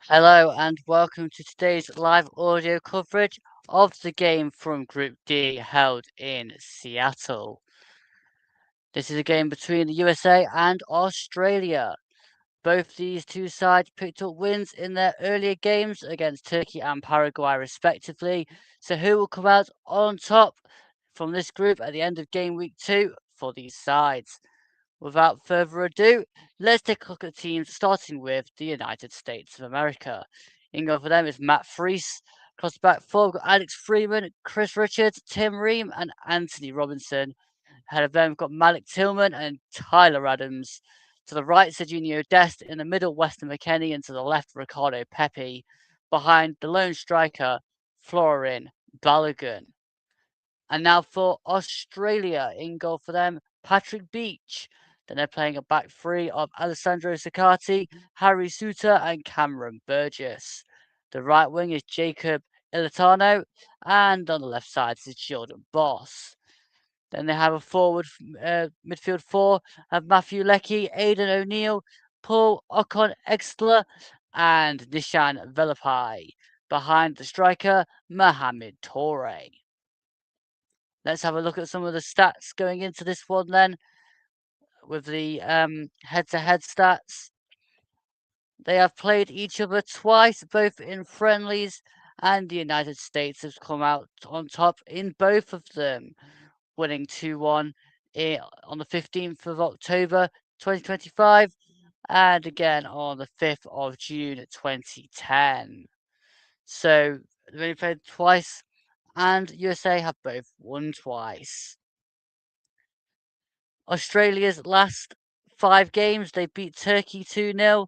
Hello and welcome to today's live audio coverage of the game from Group D held in Seattle. This is a game between the USA and Australia. Both these two sides picked up wins in their earlier games against Turkey and Paraguay respectively. So who will come out on top from this group at the end of game week 2 for these sides? Without further ado, let's take a look at the teams, starting with the United States of America. In goal for them is Matt Freese. Across the back four, we've got Alex Freeman, Chris Richards, Tim Ream, and Anthony Robinson. Ahead of them, we've got Malik Tillman and Tyler Adams. To the right, Serginho Dest. In the middle, Weston McKennie. And to the left, Ricardo Pepe. Behind the lone striker, Folarin Balogun. And now for Australia, in goal for them, Patrick Beach. Then they're playing a back three of Alessandro Saccarti, Harry Suter, and Cameron Burgess. The right wing is Jacob Ilitano, and on the left side is Jordan Boss. Then they have a forward midfield four of Matthew Leckie, Aidan O'Neill, Paul Ocon Exler, and Nishan Velapai. Behind the striker, Mohamed Toure. Let's have a look at some of the stats going into this one then, with the head-to-head stats. They have played each other twice, both in friendlies, and the United States has come out on top in both of them, winning 2-1 on the 15th of October 2025, and again on the 5th of June 2010. So they've only played twice, and USA have both won twice. Australia's last 5 games, they beat Turkey 2-0.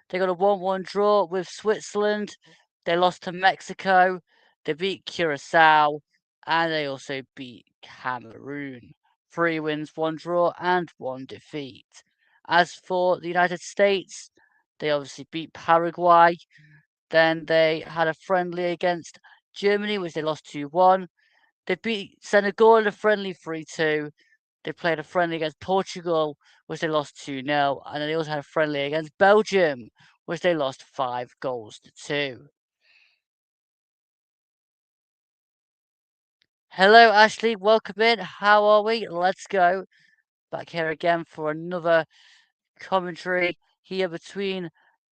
They got a 1-1 draw with Switzerland. They lost to Mexico. They beat Curacao. And they also beat Cameroon. 3 wins, 1 draw, and 1 defeat. As for the United States, they obviously beat Paraguay. Then they had a friendly against Germany, which they lost 2-1. They beat Senegal in a friendly 3-2. They played a friendly against Portugal, which they lost 2-0. And then they also had a friendly against Belgium, which they lost 5-2. Hello, Ashley. Welcome in. How are we? Let's go. Back here again for another commentary here between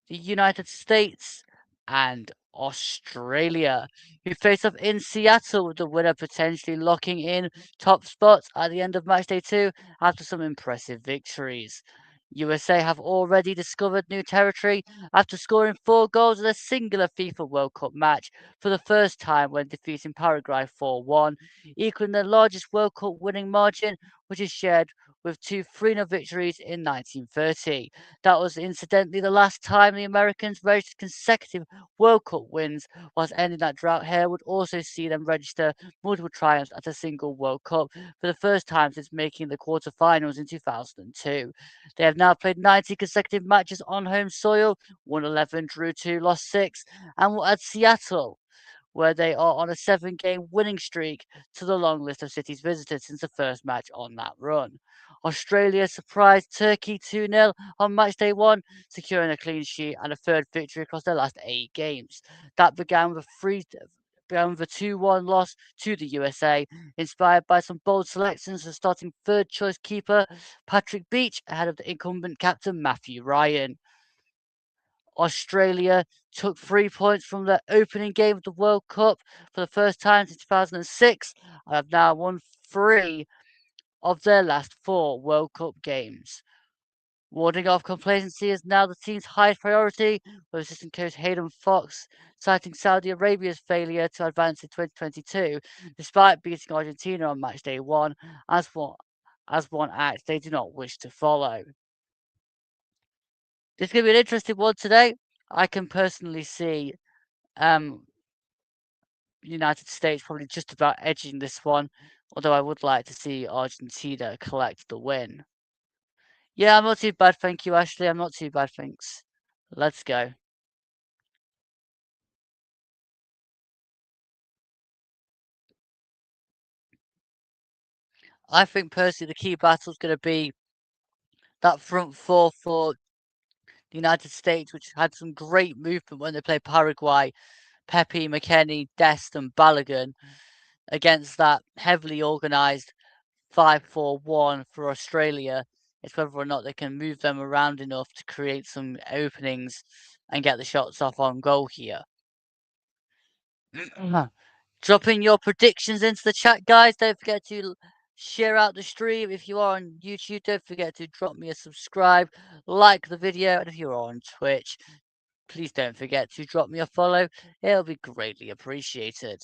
the United States and Australia, who face off in Seattle, with the winner potentially locking in top spots at the end of matchday 2 after some impressive victories. USA have already discovered new territory after scoring 4 goals in a singular FIFA World Cup match for the first time when defeating Paraguay 4-1, equaling the largest World Cup winning margin, which is shared with 2 3-0 victories in 1930. That was incidentally the last time the Americans registered consecutive World Cup wins, whilst ending that drought here would also see them register multiple triumphs at a single World Cup for the first time since making the quarterfinals in 2002. They have now played 90 consecutive matches on home soil, won 11, drew 2, lost 6, and were at Seattle, where they are on a 7-game winning streak, to the long list of cities visited since the first match on that run. Australia surprised Turkey 2-0 on matchday 1, securing a clean sheet and a third victory across their last 8 games. That began with a 2-1 loss to the USA, inspired by some bold selections of starting third choice keeper Patrick Beach ahead of the incumbent captain Matthew Ryan. Australia took 3 points from their opening game of the World Cup for the first time since 2006 and have now won 3 of their last 4 World Cup games. Warding off complacency is now the team's highest priority, with assistant coach Hayden Fox citing Saudi Arabia's failure to advance in 2022, despite beating Argentina on matchday 1 as one act they do not wish to follow. This is going to be an interesting one today. I can personally see United States probably just about edging this one, although I would like to see Argentina collect the win. Yeah, I'm not too bad, thank you, Ashley. I'm not too bad, thanks. Let's go. I think personally the key battle is going to be that front four for the United States, which had some great movement when they played Paraguay, Pepe, McKennie, Dest, and Balogun, against that heavily organised 5-4-1 for Australia. It's whether or not they can move them around enough to create some openings and get the shots off on goal here. Dropping your predictions into the chat, guys. Don't forget to share out the stream. If you are on YouTube, don't forget to drop me a subscribe, like the video, and if you're on Twitch, please don't forget to drop me a follow. It'll be greatly appreciated.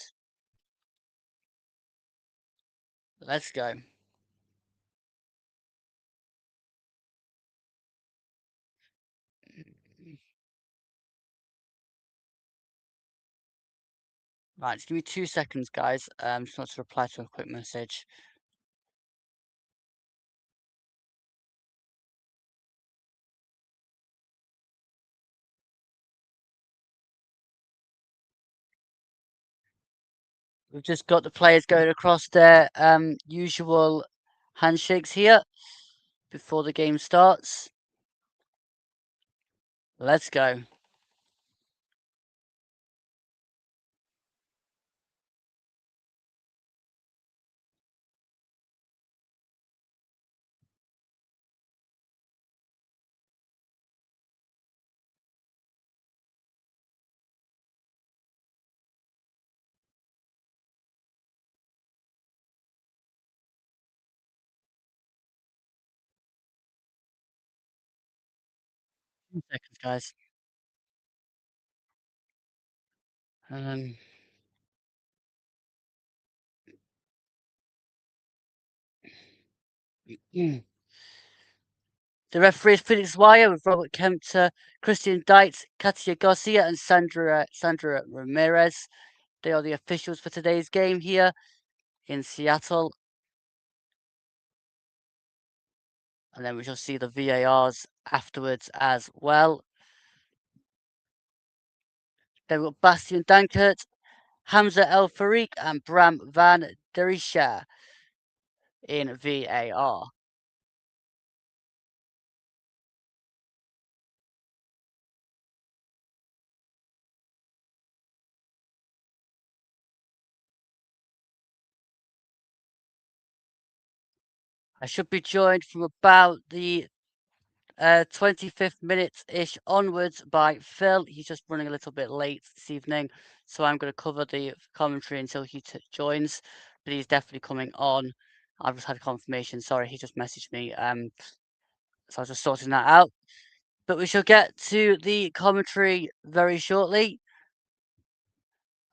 Let's go. Right, just give me 2 seconds, guys. Just want to reply to a quick message. We've just got the players going across their usual handshakes here before the game starts. Let's go. Seconds, guys. The referee is Felix Wire with Robert Kempter, Christian Deitz, Katia Garcia, and Sandra Ramirez. They are the officials for today's game here in Seattle. And then we shall see the VARs afterwards as well. Then we've got Bastian Dankert, Hamza El Farik, and Bram van der Isha in VAR. I should be joined from about the 25th minute-ish onwards by Phil. He's just running a little bit late this evening, so I'm going to cover the commentary until he joins, but he's definitely coming on. I've just had confirmation. Sorry, he just messaged me. So I was just sorting that out. But we shall get to the commentary very shortly.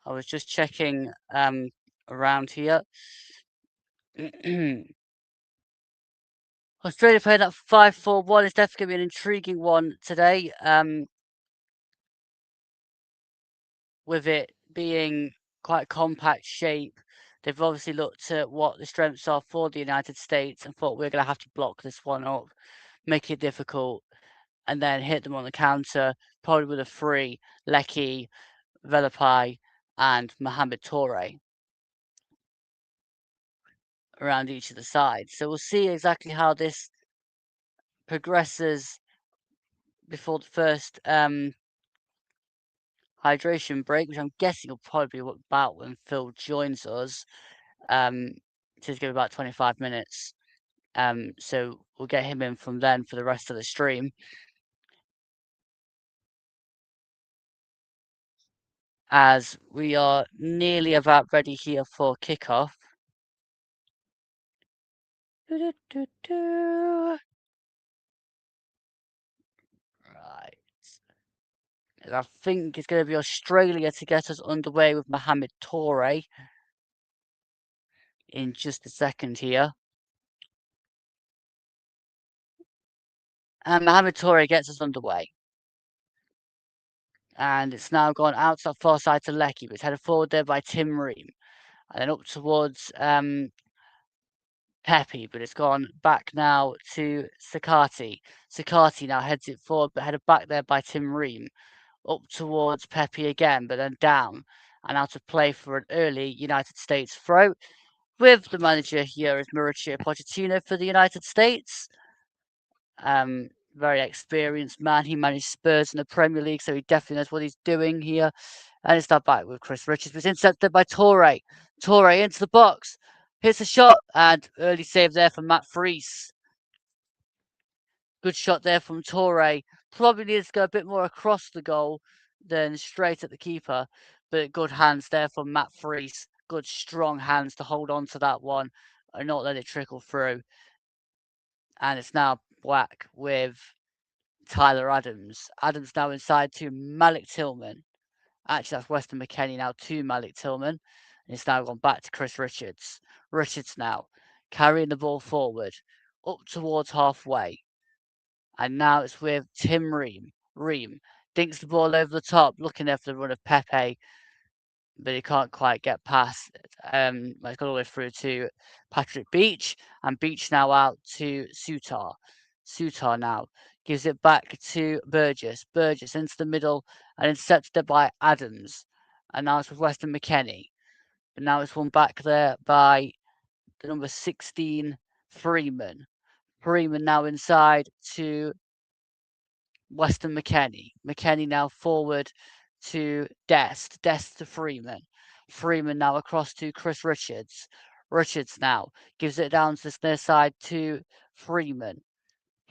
I was just checking around here. Australia playing that 5-4-1 is definitely going to be an intriguing one today. With it being quite compact shape, they've obviously looked at what the strengths are for the United States and thought we're going to have to block this one up, make it difficult, and then hit them on the counter, probably with a free Lecky, Velapai, and Mohamed Toure around each of the sides. So we'll see exactly how this progresses before the first hydration break, which I'm guessing will probably be about when Phil joins us. It is going to be about 25 minutes. So we'll get him in from then for the rest of the stream. As we are nearly about ready here for kickoff. Right. I think it's going to be Australia to get us underway with Mohamed Toure in just a second here. And Mohamed Toure gets us underway. And it's now gone out to the far side to Lecky, but it's headed forward there by Tim Ream. And then up towards Pepe, but it's gone back now to Sakati. Sakati now heads it forward, but headed back there by Tim Ream. Up towards Pepe again, but then down. And out of play for an early United States throw. With the manager here is Mauricio Pochettino for the United States. very experienced man. He managed Spurs in the Premier League, so he definitely knows what he's doing here. And it's not back with Chris Richards. It's intercepted by Torre. Torre into the box. Hits a shot. And early save there from Matt Freese. Good shot there from Torre. Probably needs to go a bit more across the goal than straight at the keeper. But good hands there from Matt Freese. Good strong hands to hold on to that one and not let it trickle through. And it's now black with Tyler Adams. Adams now inside to Malik Tillman. Actually, that's Weston McKennie now to Malik Tillman. And it's now gone back to Chris Richards. Richards now carrying the ball forward up towards halfway. And now it's with Tim Ream. Ream dinks the ball over the top, looking there for the run of Pepe, but he can't quite get past. It's got all the way through to Patrick Beach, and Beach now out to Sutar. Sutar now gives it back to Burgess. Burgess into the middle and intercepted by Adams. And now it's with Weston McKennie. But now it's won back there by the number 16, Freeman. Freeman now inside to Weston McKennie. McKennie now forward to Dest. Dest to Freeman. Freeman now across to Chris Richards. Richards now gives it down to the near side to Freeman.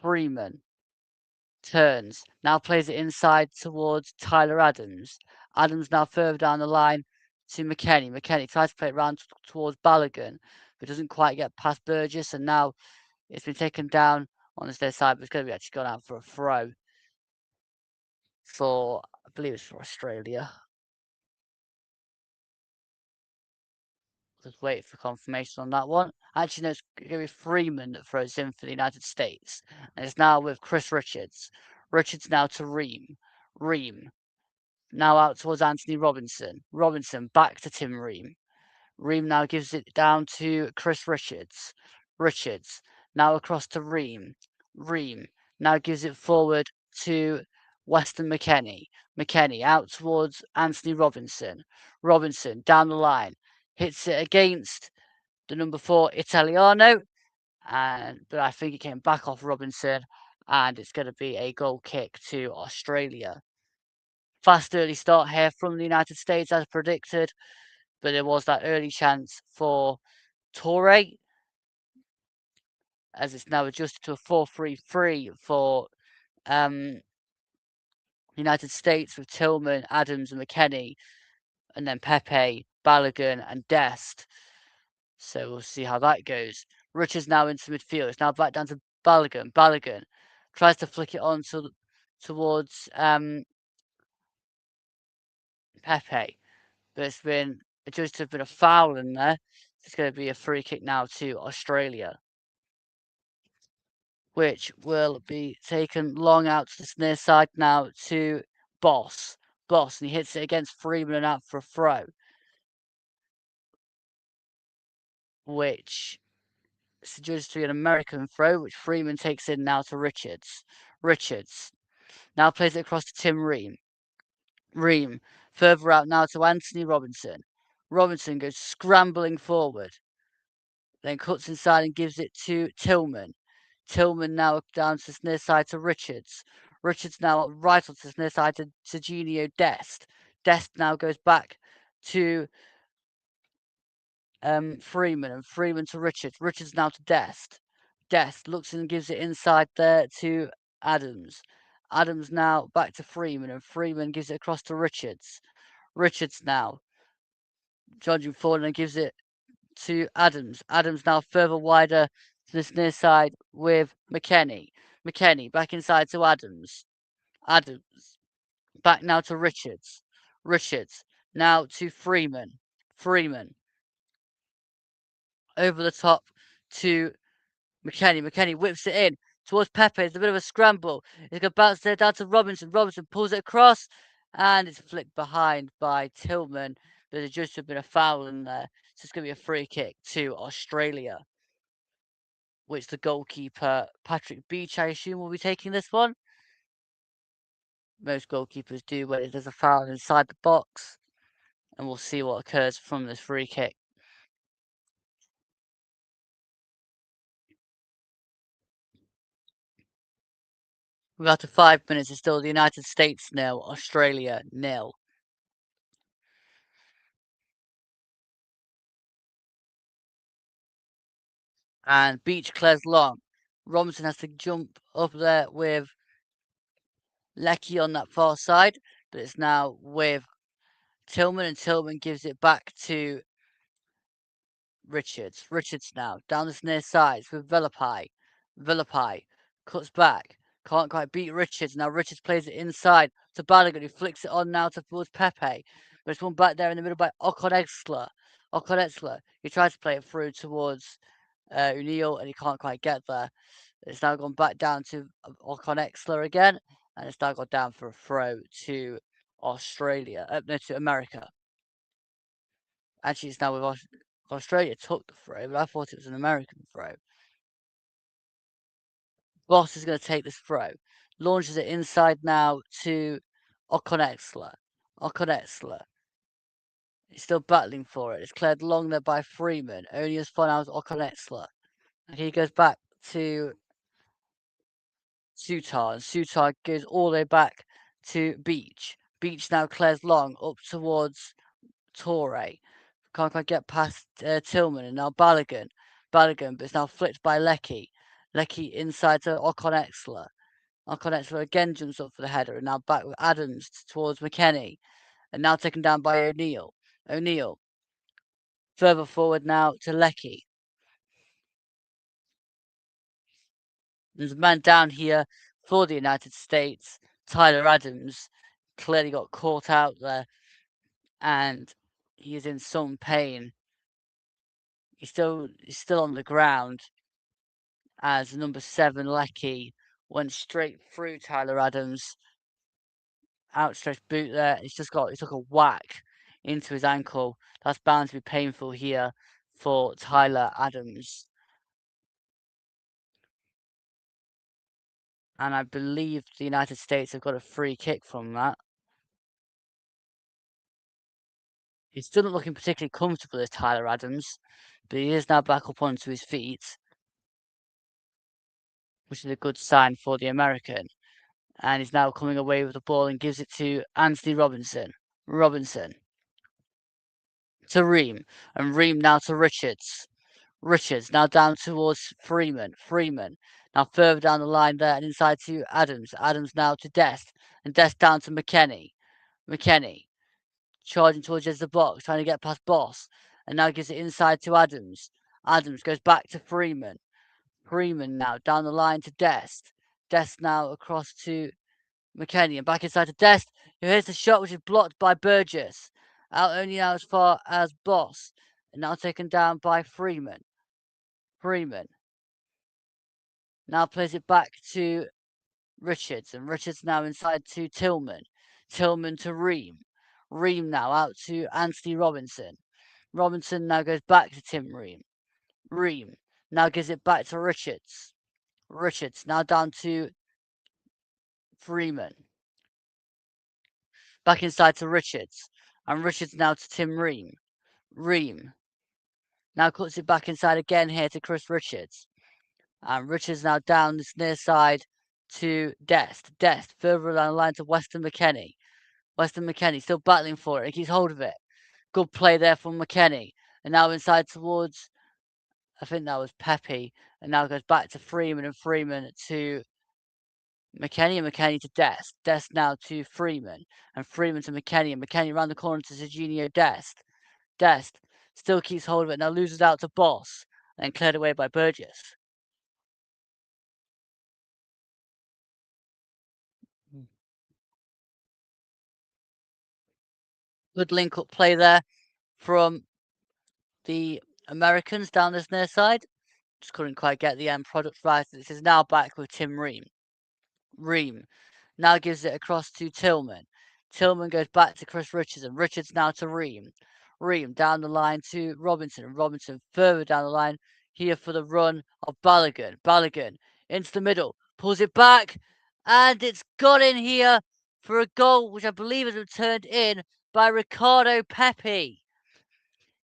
Freeman turns. Now plays it inside towards Tyler Adams. Adams now further down the line to McKennie. McKennie tries to play it round towards Balogun, but doesn't quite get past Burgess. And now it's been taken down on the near side, but it's going to be actually gone out for a throw. For, I believe it's for Australia. Just wait for confirmation on that one. Actually, no, it's going to be Freeman that throws in for the United States. And it's now with Chris Richards. Richards now to Ream. Ream now out towards Anthony Robinson. Robinson back to Tim Ream. Ream now gives it down to Chris Richards. Richards now across to Ream. Ream now gives it forward to Weston McKennie. McKennie out towards Anthony Robinson. Robinson down the line. Hits it against the number 4 Italiano. But I think it came back off Robinson. And it's going to be a goal kick to Australia. Fast early start here from the United States as predicted. But there was that early chance for Torre. As it's now adjusted to a 4-3-3 for United States with Tillman, Adams, and McKennie, and then Pepe, Balogun, and Dest. So we'll see how that goes. Richards now into midfield. It's now back down to Balogun. Balogun tries to flick it on towards Pepe, but it's been adjusted to a bit of foul in there. It's going to be a free kick now to Australia, which will be taken long out to the near side now to Boss. Boss, and he hits it against Freeman and out for a throw, which suggests to be an American throw, which Freeman takes in now to Richards. Richards now plays it across to Tim Ream. Ream further out now to Anthony Robinson. Robinson goes scrambling forward, then cuts inside and gives it to Tillman. Tillman now down to the near side to Richards. Richards now right onto the near side to Genio Dest. Dest now goes back to Freeman, and Freeman to Richards. Richards now to Dest. Dest looks and gives it inside there to Adams. Adams now back to Freeman, and Freeman gives it across to Richards. Richards now charging forward and gives it to Adams. Adams now further wider to this near side with McKennie. McKennie back inside to Adams. Adams back now to Richards. Richards now to Freeman. Freeman over the top to McKennie. McKennie whips it in towards Pepe. It's a bit of a scramble. It's going to bounce there down to Robinson. Robinson pulls it across, and it's flicked behind by Tillman. There's just been a foul in there. So it's going to be a free kick to Australia, which the goalkeeper, Patrick Beach, I assume, will be taking this one. Most goalkeepers do when there's a foul inside the box. And we'll see what occurs from this free kick. After 5 minutes, it's still the United States 0, Australia 0. And Beach clears long. Robinson has to jump up there with Lecky on that far side, but it's now with Tillman, and Tillman gives it back to Richards. Richards now down this near sides with Velapai. Velapai cuts back. Can't quite beat Richards. Now Richards plays it inside to Balogun, who flicks it on now towards Pepe. But it's one back there in the middle by Okonexler. Okonexler, he tries to play it through towards O'Neill, and he can't quite get there. It's now gone back down to Okonexler again, and it's now gone down for a throw to Australia. No, to America. Actually, it's now with Australia took the throw, but I thought it was an American throw. Boss is going to take this throw. Launches it inside now to Okonexler. Okonexler. He's still battling for it. It's cleared long there by Freeman. Only as far out as Okonexler. And he goes back to Sutar. And Sutar goes all the way back to Beach. Beach now clears long up towards Torre. Can't quite get past Tillman, and now Balogun. Balogun, but it's now flipped by Lecky. Lecky inside to Okonexler. Okonexler again jumps up for the header, and now back with Adams towards McKennie. And now taken down by O'Neill. O'Neill further forward now to Lecky. There's a man down here for the United States, Tyler Adams. Clearly got caught out there, and he is in some pain. He's still on the ground as number 7 Lecky went straight through Tyler Adams. Outstretched boot there. He took a whack into his ankle. That's bound to be painful here for Tyler Adams. And I believe the United States have got a free kick from that. He's still not looking particularly comfortable as Tyler Adams, but he is now back up onto his feet, which is a good sign for the American. And he's now coming away with the ball and gives it to Anthony Robinson. Robinson to Ream, and Ream now to Richards. Richards now down towards Freeman. Freeman now further down the line there and inside to Adams. Adams now to Dest, and Dest down to McKennie. McKennie charging towards the box, trying to get past Boss, and now gives it inside to Adams. Adams goes back to Freeman. Freeman now down the line to Dest. Dest now across to McKennie and back inside to Dest, who hits the shot which is blocked by Burgess. Out only now as far as Boss, and now taken down by Freeman. Freeman now plays it back to Richards, and Richards now inside to Tillman. Tillman to Ream. Ream now out to Anthony Robinson. Robinson now goes back to Tim Ream. Ream now gives it back to Richards. Richards now down to Freeman. Back inside to Richards. And Richards now to Tim Ream. Ream now cuts it back inside again here to Chris Richards. And Richards now down this near side to Dest. Dest further down the line to Weston McKennie. Weston McKennie still battling for it. He keeps hold of it. Good play there from McKennie. And now inside towards, I think that was Pepe. And now goes back to Freeman, and Freeman to McKennie, and McKennie to Dest. Dest now to Freeman, and Freeman to McKennie, and McKennie around the corner to Serginho Dest. Dest still keeps hold of it. Now loses out to Boss, and cleared away by Burgess. Good link-up play there from the Americans down this near side. Just couldn't quite get the end product right. This is now back with Tim Ream. Ream now gives it across to Tillman. Tillman goes back to Chris Richards, and Richards now to Ream. Ream down the line to Robinson, and Robinson further down the line here for the run of Balogun. Balogun into the middle, pulls it back, and it's got in here for a goal which I believe has been turned in by Ricardo Pepi.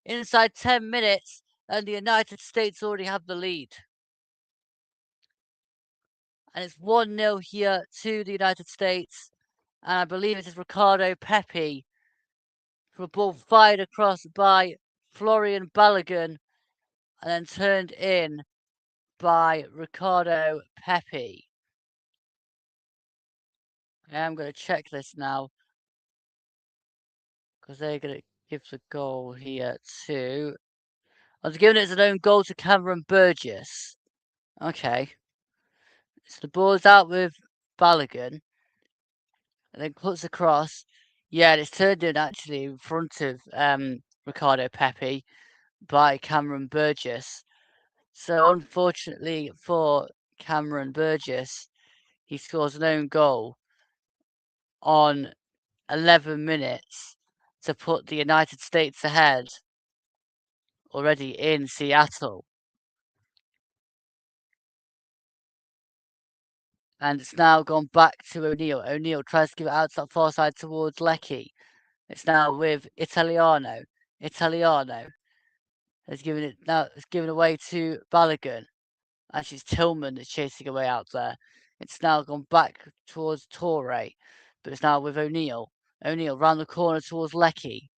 Inside 10 minutes, and the United States already have the lead. And it's 1-0 here to the United States. And I believe it is Ricardo Pepi for a ball fired across by Folarin Balogun and then turned in by Ricardo Pepi. I'm going to check this now because they're going to give the goal here to. I was giving it as an own goal to Cameron Burgess. Okay. So the ball's out with Balogun and then cuts across. Yeah, it's turned in actually in front of Ricardo Pepi by Cameron Burgess. So unfortunately for Cameron Burgess, he scores an own goal on 11 minutes to put the United States ahead already in Seattle. And it's now gone back to O'Neill. O'Neill tries to give it out to that far side towards Leckie. It's now with Italiano. Italiano has given it now. It's given away to Balogun. Actually, it's Tillman that's chasing away out there. It's now gone back towards Torre, but it's now with O'Neill. O'Neill round the corner towards Leckie.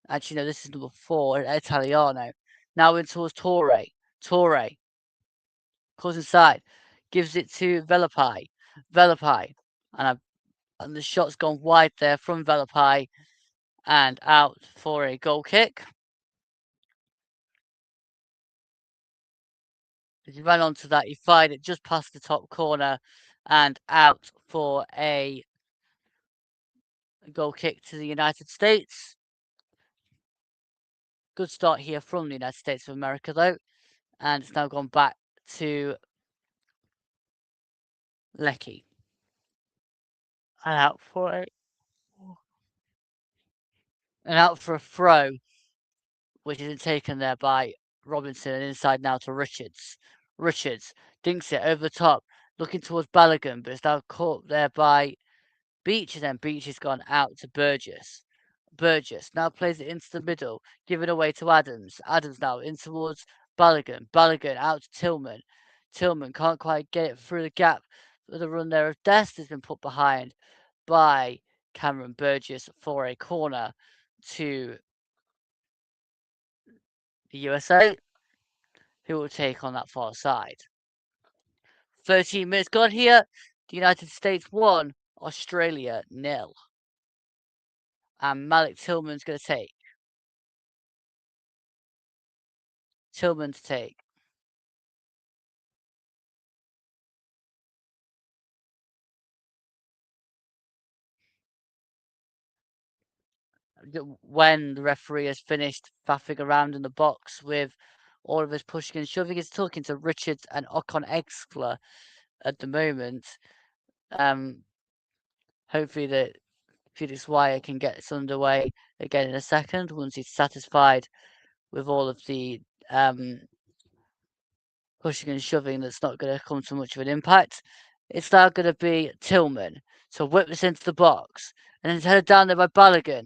Actually, no, this is number 4, Italiano. Now in towards Torre. Torre goes inside, gives it to Velapai. Velapai, and the shot's gone wide there from Velapai and out for a goal kick. As he ran onto that, he fired it just past the top corner and out for a goal kick to the United States. Good start here from the United States of America, though. And it's now gone back to Leckie. And out for a throw, which isn't taken there by Robinson, and inside now to Richards. Richards dinks it over the top, looking towards Balogun, but it's now caught there by Beach, and then Beach has gone out to Burgess. Burgess now plays it into the middle, giving away to Adams. Adams now in towards Balogun. Balogun out to Tillman. Tillman can't quite get it through the gap. The run there of Dest has been put behind by Cameron Burgess for a corner to the USA, who will take on that far side. 13 minutes gone here. The United States 1, Australia 0. And Malik Tillman's going to take. Tillman to take. When the referee has finished faffing around in the box with all of his pushing and shoving, he's talking to Richards and Ocon Exkler at the moment. Hopefully that Felix Wire can get this underway again in a second once he's satisfied with all of the pushing and shoving. That's not going to come to much of an impact. It's now going to be Tillman. So whip this into the box. And then it's headed down there by Balogun.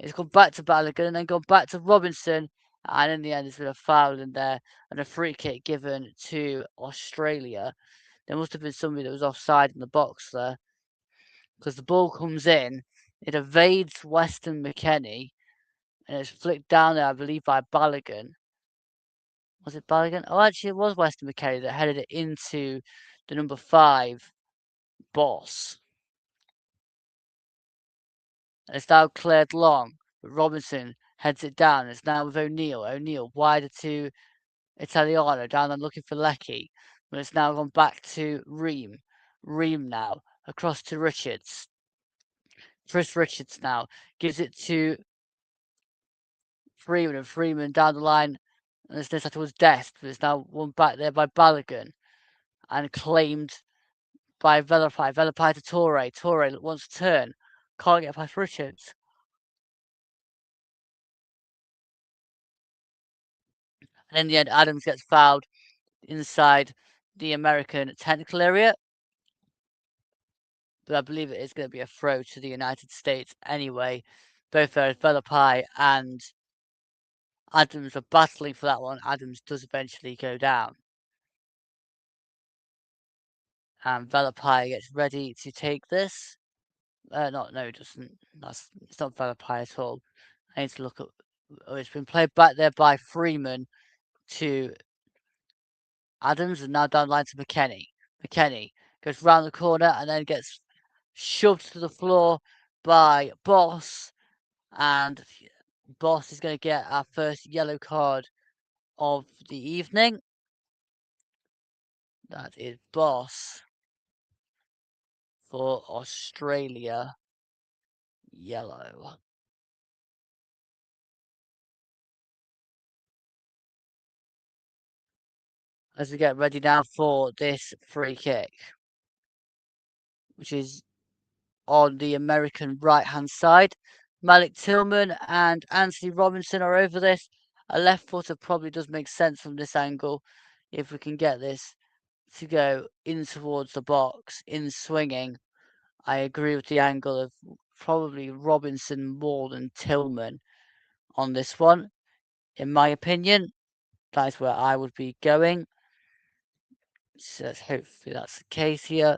It's gone back to Balogun and then gone back to Robinson. And in the end, there's been a foul in there and a free kick given to Australia. There must have been somebody that was offside in the box there. Because the ball comes in, it evades Weston McKennie, and it's flicked down there, I believe, by Balogun. Was it Balogun? Oh, actually, it was Weston McKennie that headed it into the number 5, Boss. And it's now cleared long, but Robinson heads it down. It's now with O'Neill. O'Neill wider to Italiano, down there looking for Leckie. But it's now gone back to Ream. Ream now, across to Richards. Chris Richards now gives it to Freeman, and Freeman down the line. And it's this towards Dest, but it's now won back there by Balogun. And claimed by Velapai. Velapai to Torre. Torre wants to turn. Can't get past Richards. And in the end, Adams gets fouled inside the American technical area. But I believe it is going to be a throw to the United States anyway. Both Velapai and Adams are battling for that one. Adams does eventually go down. And Velapai gets ready to take this. No, it doesn't. It's not Velapai at all. I need to look at. Oh, it's been played back there by Freeman to Adams, and now down the line to McKennie. McKennie goes round the corner and then gets shoved to the floor by Boss, and Boss is going to get our first yellow card of the evening. That is Boss for Australia. Yellow. As we get ready now for this free kick, which is on the American right-hand side. Malik Tillman and Anthony Robinson are over this. A left footer probably does make sense from this angle if we can get this to go in towards the box, in swinging. I agree with the angle of probably Robinson more than Tillman on this one. In my opinion, that is where I would be going. So hopefully that's the case here.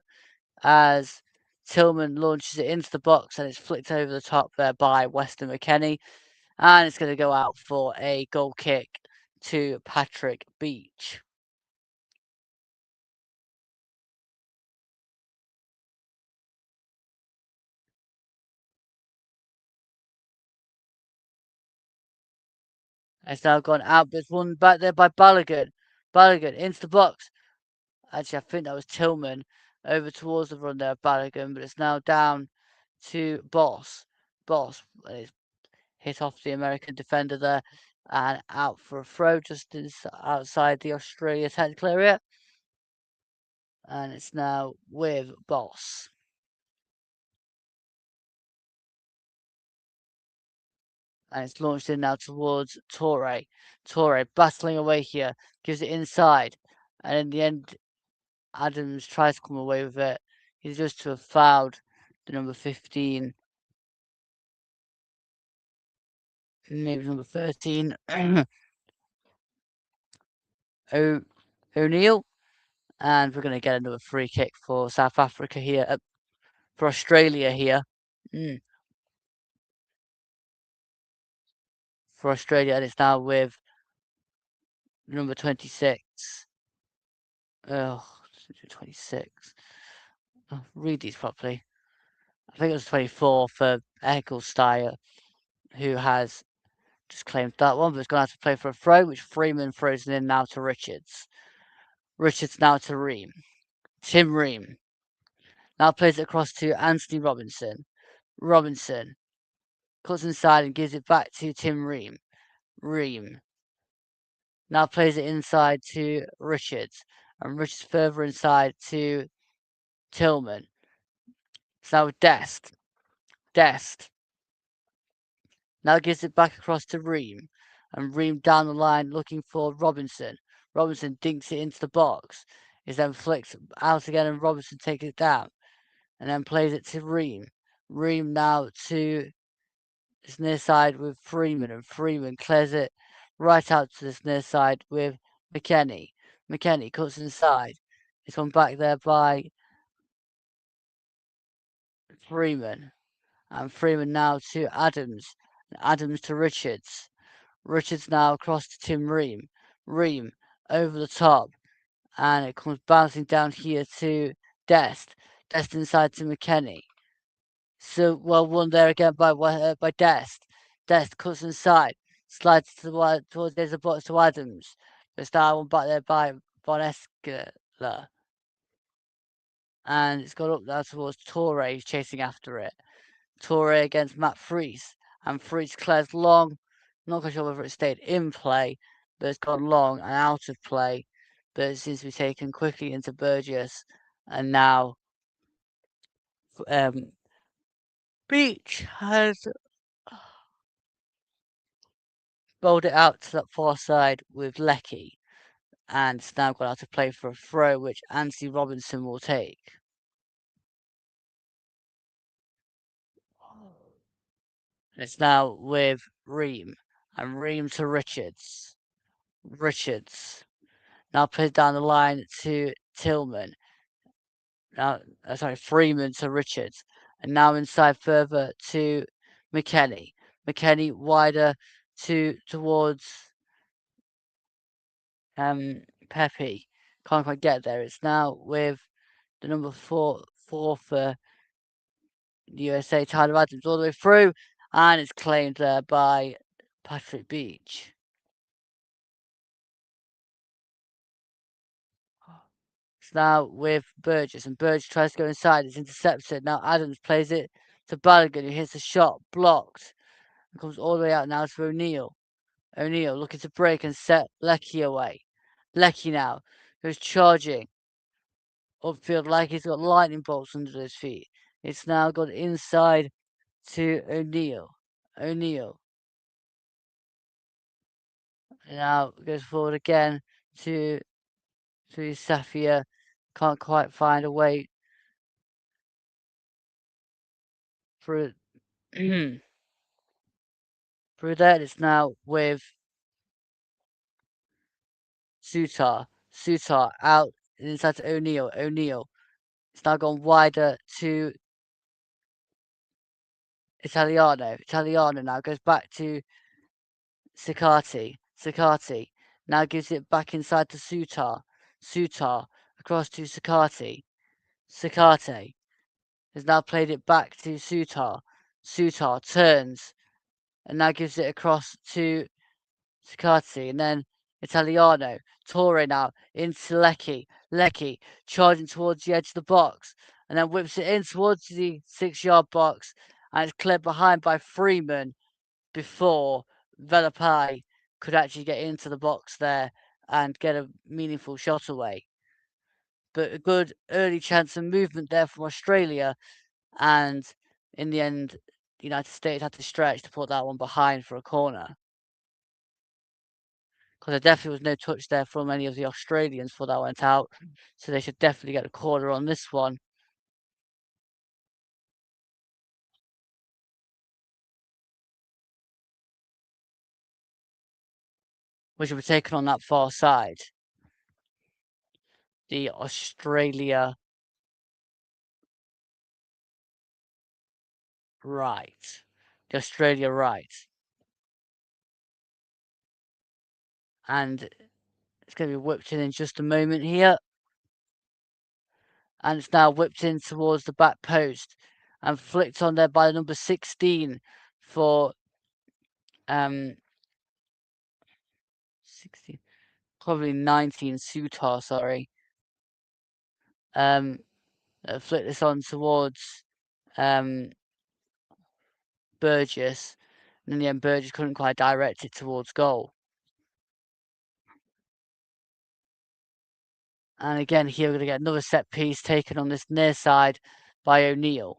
As Tillman launches it into the box and it's flicked over the top there by Weston McKennie. And it's going to go out for a goal kick to Patrick Beach. It's now gone out, but it's won back there by Balogun. Balogun into the box. Actually, I think that was Tillman over towards the run there, Balogun, but it's now down to Boss. Boss is hit off the American defender there and out for a throw just outside the Australia technical area. And it's now with Boss. And it's launched in now towards Torre. Torre battling away here, gives it inside. And in the end, Adams tries to come away with it. He's just to have fouled the number 15. Maybe number 13. O'Neill. And we're going to get another free kick for South Africa here. For Australia here. For Australia, and it's now with number 26. Oh, 26. Oh, read these properly. I think it was 24 for Ecclestyle, who has just claimed that one, but it's going to have to play for a throw, which Freeman throws in now to Richards. Richards now to Ream. Tim Ream now plays it across to Anthony Robinson. Robinson cuts inside and gives it back to Tim Ream. Ream now plays it inside to Richards, and Richards further inside to Tillman. So Dest. Dest now gives it back across to Ream. And Ream down the line looking for Robinson. Robinson dinks it into the box. Is then flicked out again and Robinson takes it down. And then plays it to Ream. Ream now to this near side with Freeman. And Freeman clears it right out to this near side with McKennie. McKennie cuts inside. It's on back there by Freeman. And Freeman now to Adams. Adams to Richards. Richards now across to Tim Ream. Ream over the top. And it comes bouncing down here to Dest. Dest inside to McKennie. So well won there again by Dest. Dest cuts inside. Slides towards the box to Adams. There's that one back there by Von Eskler. And it's gone up now towards Torre, who's chasing after it. Torre against Matt Freese. And Freese clears long. Not quite sure whether it stayed in play, but it's gone long and out of play. But it seems to be taken quickly into Burgess. And now Beach has bowled it out to that far side with Lecky. And it's now gone out to play for a throw, which Anthony Robinson will take. It's now with Ream. And Ream to Richards. Richards now plays down the line to Tillman. Now, Freeman to Richards. And now inside further to McKennie. McKennie wider towards Pepe. Can't quite get there. It's now with the number four for the USA, Tyler Adams, all the way through, and it's claimed there by Patrick Beach. It's now with Burgess, and Burgess tries to go inside. It's intercepted. Now Adams plays it to Balogun, who hits a shot, blocked, and comes all the way out now to O'Neill. O'Neill looking to break and set Leckie away. Leckie now goes charging upfield like he's got lightning bolts under his feet. It's now gone inside to O'Neill. O'Neill now goes forward again to Safia. Can't quite find a way through through there. It's now with Sutar. Sutar out inside to O'Neill. O'Neill. It's now gone wider to Italiano. Italiano now goes back to Siccarti. Siccarti now gives it back inside to Sutar. Sutar across to Siccarti. Siccarti has now played it back to Sutar. Sutar turns and now gives it across to Siccarti, and then Italiano. Torre now into Leckie. Leckie charging towards the edge of the box, and then whips it in towards the 6-yard box, and it's cleared behind by Freeman before Velapai could actually get into the box there and get a meaningful shot away. But a good early chance of movement there from Australia, and in the end, the United States had to stretch to put that one behind for a corner. Because there definitely was no touch there from any of the Australians before that went out. So they should definitely get a corner on this one. Which will be taken on that far side. The Australia right. The Australia right. And it's going to be whipped in just a moment here. And it's now whipped in towards the back post and flicked on there by the number 16 for 16, probably 19 Sutar, sorry. Flick this on towards Burgess, and in the end Burgess couldn't quite direct it towards goal. And again here we're going to get another set piece taken on this near side by O'Neill.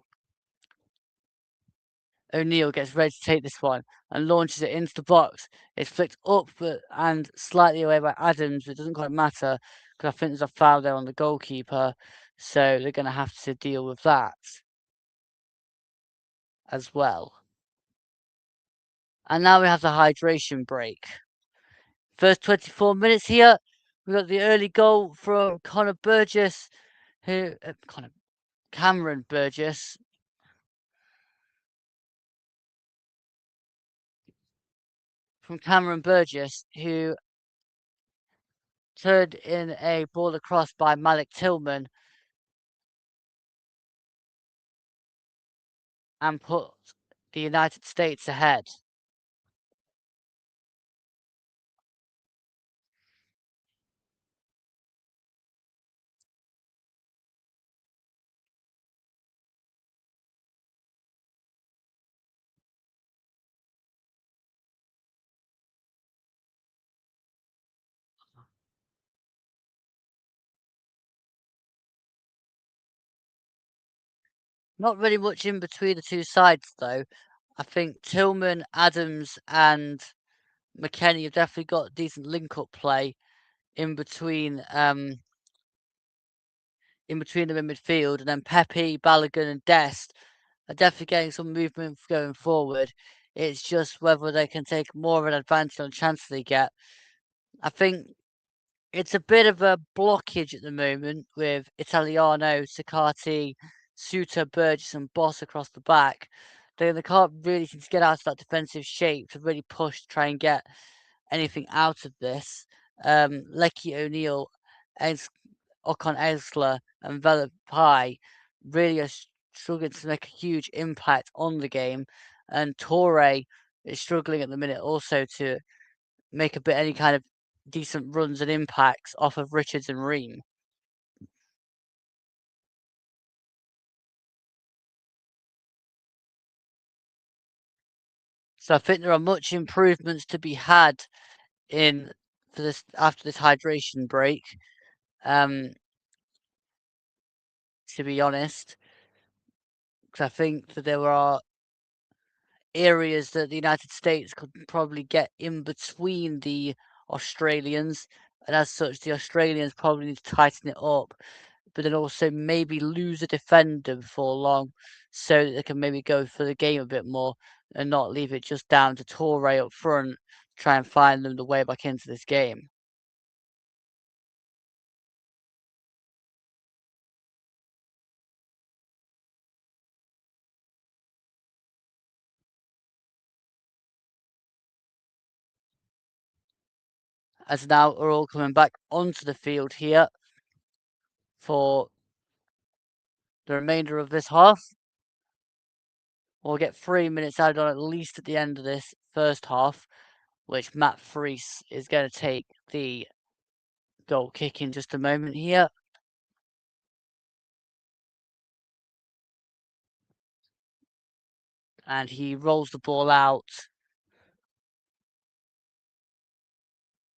O'Neill gets ready to take this one and launches it into the box. It's flicked up and slightly away by Adams, but it doesn't quite matter because I think there's a foul there on the goalkeeper. So they're going to have to deal with that as well. And now we have the hydration break. First 24 minutes here. We got the early goal from Connor Burgess, Cameron Burgess. From Cameron Burgess, who turned in a ball across by Malik Tillman and put the United States ahead. Not really much in between the two sides, though. I think Tillman, Adams, and McKennie have definitely got decent link-up play in between them in midfield, and then Pepe, Balogun, and Dest are definitely getting some movement going forward. It's just whether they can take more of an advantage on chance they get. I think it's a bit of a blockage at the moment with Italiano, Sakati, Suter, Burgess, and Boss across the back. They can't really seem to get out of that defensive shape to really push to try and get anything out of this. Lecky O'Neill, Ocon Elsler, and Velapai really are struggling to make a huge impact on the game. And Torre is struggling at the minute also to make a bit any kind of decent runs and impacts off of Richards and Ream. So I think there are much improvements to be had in for this after this hydration break. Um, to be honest, because I think that there are areas that the United States could probably get in between the Australians, and as such, the Australians probably need to tighten it up, but then also maybe lose a defender before long, so that they can maybe go for the game a bit more and not leave it just down to Torre up front, try and find them the way back into this game. As now we're all coming back onto the field here for the remainder of this half. We'll get 3 minutes added on at least at the end of this first half, which Matt Freese is going to take the goal kick in just a moment here. And he rolls the ball out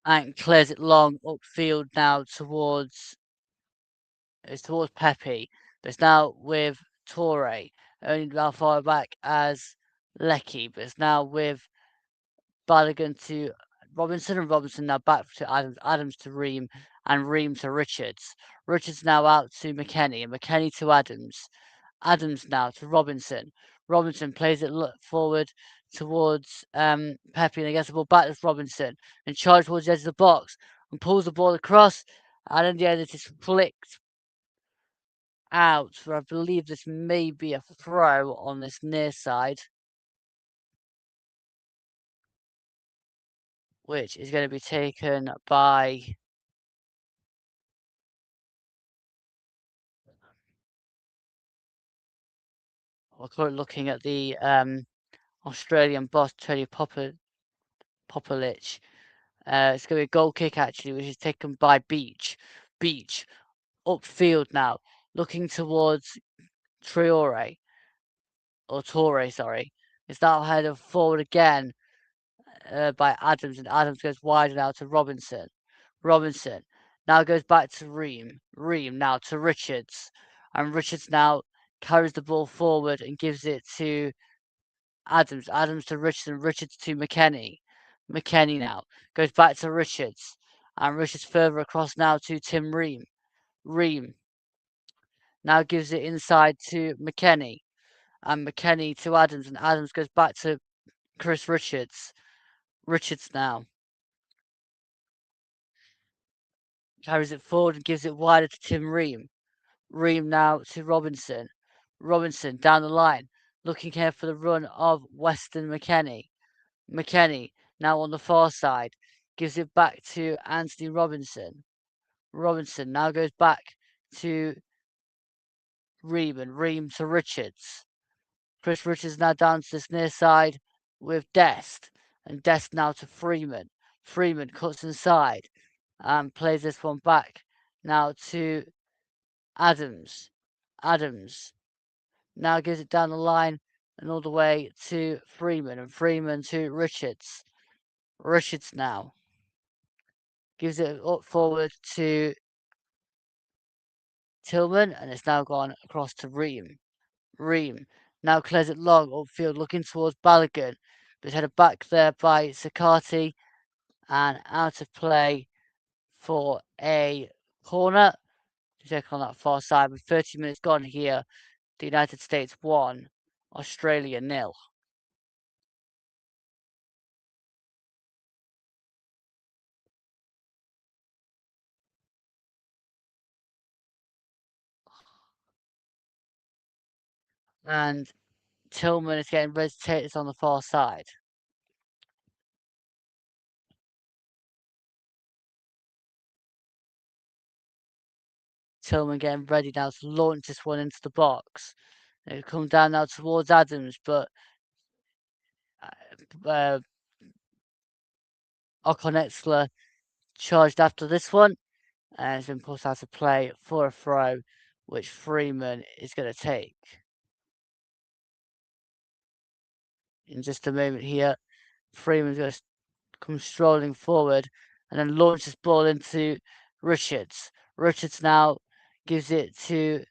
and clears it long upfield now towards Pepe. But it's now with Torre, only now far back as Lecky, but it's now with Balogun to Robinson, and Robinson now back to Adams, Adams to Ream, and Ream to Richards. Richards now out to McKennie, and McKennie to Adams. Adams now to Robinson. Robinson plays it forward towards Pepe, and he gets the ball back to Robinson, and charges towards the edge of the box, and pulls the ball across, and in the end it is flicked out, for I believe this may be a throw on this near side, which is going to be taken by we're currently looking at the Australian boss, Tony Popovic. It's going to be a goal kick, actually, which is taken by Beach. Beach, upfield now, looking towards Traore, or Torre, sorry. It's now headed forward again by Adams, and Adams goes wide now to Robinson. Robinson now goes back to Ream. Ream now to Richards. And Richards now carries the ball forward and gives it to Adams. Adams to Richards, and Richards to McKennie. McKennie now goes back to Richards. And Richards further across now to Tim Ream. Ream now gives it inside to McKennie. And McKennie to Adams. And Adams goes back to Chris Richards. Richards now carries it forward and gives it wider to Tim Ream. Ream now to Robinson. Robinson down the line, looking here for the run of Weston McKennie. McKennie now on the far side, gives it back to Anthony Robinson. Robinson now goes back to Ream, and Ream to Richards. Chris Richards now down to this near side with Dest, and Dest now to Freeman. Freeman cuts inside and plays this one back now to Adams. Adams now gives it down the line and all the way to Freeman, and Freeman to Richards. Richards now gives it up forward to Tillman, and it's now gone across to Ream. Ream now clears it long upfield, looking towards Balogun, but headed back there by Sakati, and out of play for a corner to check on that far side. With 30 minutes gone here, the United States 1, Australia 0. And Tillman is getting ready to take this on the far side. Tillman getting ready now to launch this one into the box. It come down now towards Adams, but Okonexler charged after this one and has been put out of play for a throw, which Freeman is going to take. In just a moment here, Freeman's going to come strolling forward and then launch this ball into Richards. Richards now gives it to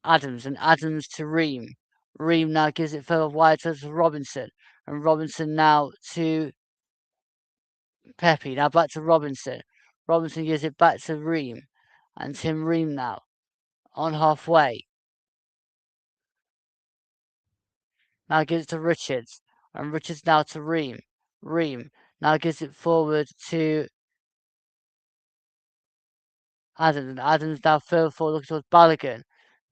Adams and Adams to Ream. Ream now gives it further wide to Robinson and Robinson now to Pepe. Now back to Robinson. Robinson gives it back to Ream and Tim Ream now on halfway. Now gives it to Richards and Richards now to Ream. Ream now gives it forward to Adams, and Adams now further forward looking towards Balogun.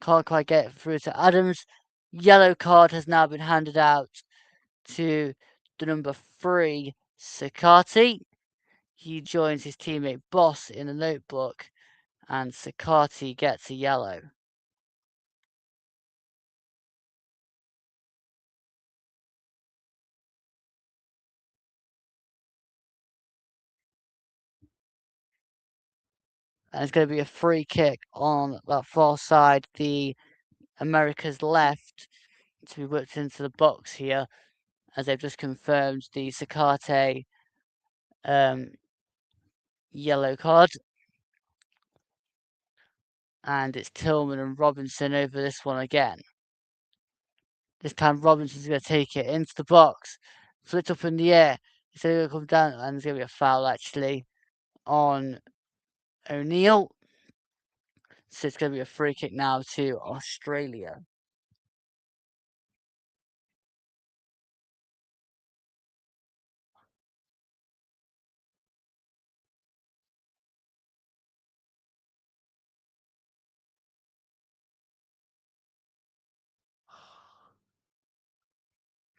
Can't quite get through to Adams. Yellow card has now been handed out to the number 3, Sakati. He joins his teammate Boss in the notebook, and Sakati gets a yellow. And it's going to be a free kick on that far side, the America's left, to be whipped into the box here, as they've just confirmed the Sakate yellow card. And it's Tillman and Robinson over this one again. This time Robinson's going to take it into the box, flipped up in the air. It's going to come down, and there's going to be a foul actually on O'Neill. So it's going to be a free kick now to Australia.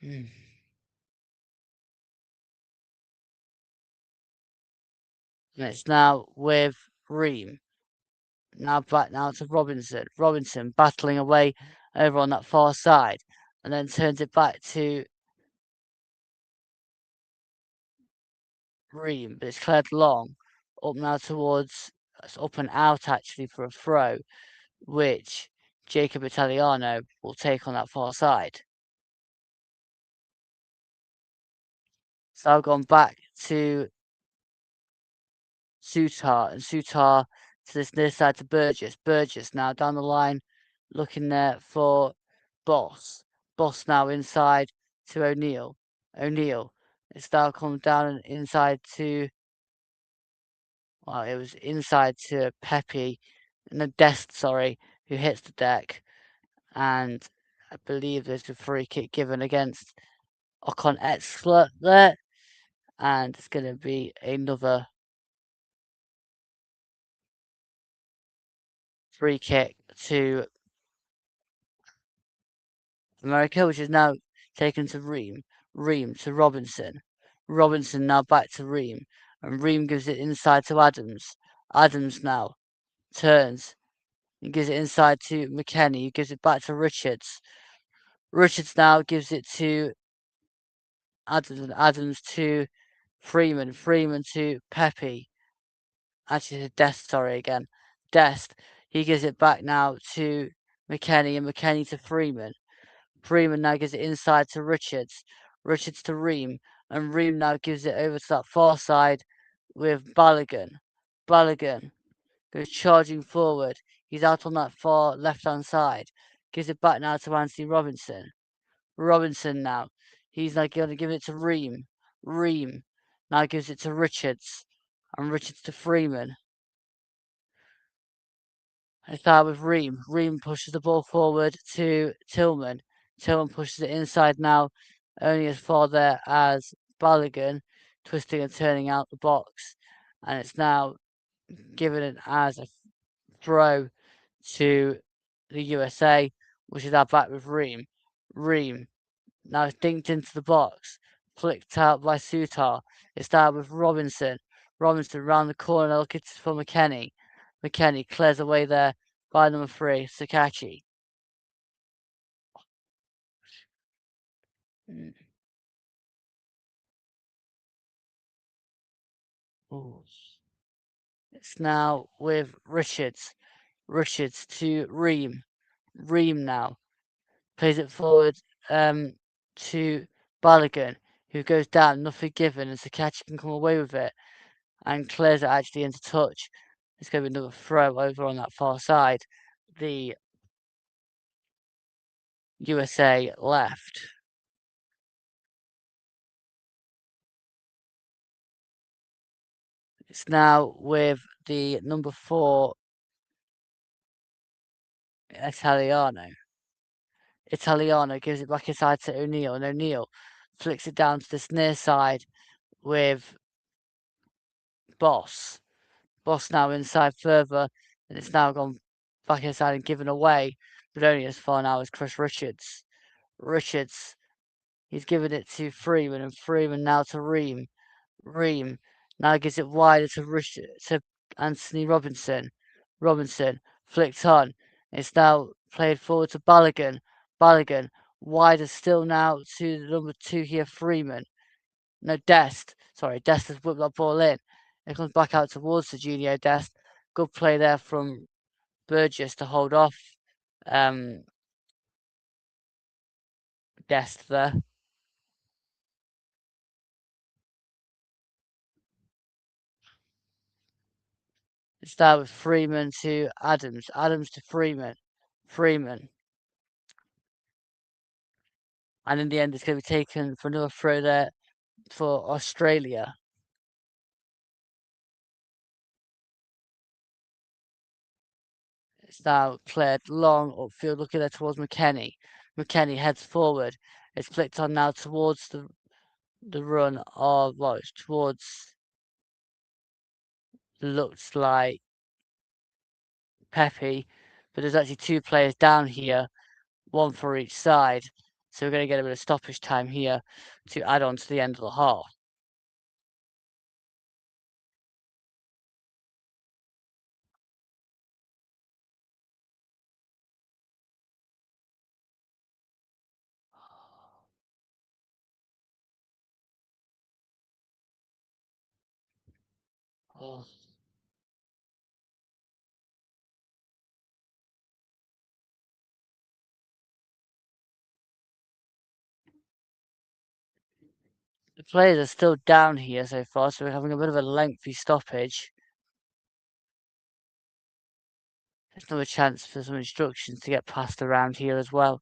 And it's now with Ream. Now back now to Robinson. Robinson battling away over on that far side. And then turns it back to Ream. But it's cleared long. Up now towards, up and out actually for a throw, which Jacob Italiano will take on that far side. So I've gone back to Sutar, and Sutar to this near side to Burgess. Burgess now down the line, looking there for Boss. Boss now inside to O'Neill. O'Neill. It's now come down and inside to, well, it was inside to Pepe, and the Dest, sorry, who hits the deck. And I believe there's a free kick given against Ocon Etzler there. And it's going to be another free kick to America, which is now taken to Ream. Ream to Robinson. Robinson now back to Ream. And Ream gives it inside to Adams. Adams now turns and gives it inside to McKenny, who gives it back to Richards. Richards now gives it to Adams, Adams to Freeman. Freeman to Pepe. Actually, to Dest, sorry again. Dest. He gives it back now to McKenny, and McKenny to Freeman. Freeman now gives it inside to Richards. Richards to Ream. And Ream now gives it over to that far side with Balogun. Balogun goes charging forward. He's out on that far left-hand side. Gives it back now to Anthony Robinson. Robinson now. He's now going to give it to Ream. Ream now gives it to Richards. And Richards to Freeman. I start with Ream. Ream pushes the ball forward to Tillman. Tillman pushes it inside now, only as far there as Balogun, twisting and turning out the box. And it's now given it as a throw to the USA, which is now back with Ream. Ream now dinked into the box, flicked out by Sutar. It's down with Robinson. Robinson round the corner looking for McKennie. McKennie clears away there by number 3, Sakachi. Ooh. It's now with Richards. Richards to Ream. Ream now plays it forward to Balogun, who goes down, nothing given, and Sakachi can come away with it and clears it actually into touch. It's going to be another throw over on that far side. The USA left. It's now with the number 4 Italiano. Italiano gives it back inside to O'Neill, and O'Neill flicks it down to this near side with Boss. Boss now inside further, and it's now gone back inside and given away, but only as far now as Chris Richards. Richards, he's given it to Freeman, and Freeman now to Ream. Ream now gives it wider to Anthony Robinson. Robinson flicked on. It's now played forward to Balogun. Balogun wider still now to the number 2 here, Freeman. No, Dest. Sorry, Dest has whipped that ball in. It comes back out towards the junior Dest. Good play there from Burgess to hold off Dest there. Start with Freeman to Adams. Adams to Freeman. Freeman. And in the end, it's going to be taken for another throw there for Australia. It's now cleared long upfield, looking there towards McKennie. McKennie heads forward. It's flicked on now towards the run of, well, it's towards, looks like Pepe, but there's actually 2 players down here, 1 for each side. So we're going to get a bit of stoppage time here to add on to the end of the half. Oh. The players are still down here so far, so we're having a bit of a lengthy stoppage. There's another chance for some instructions to get passed around here as well.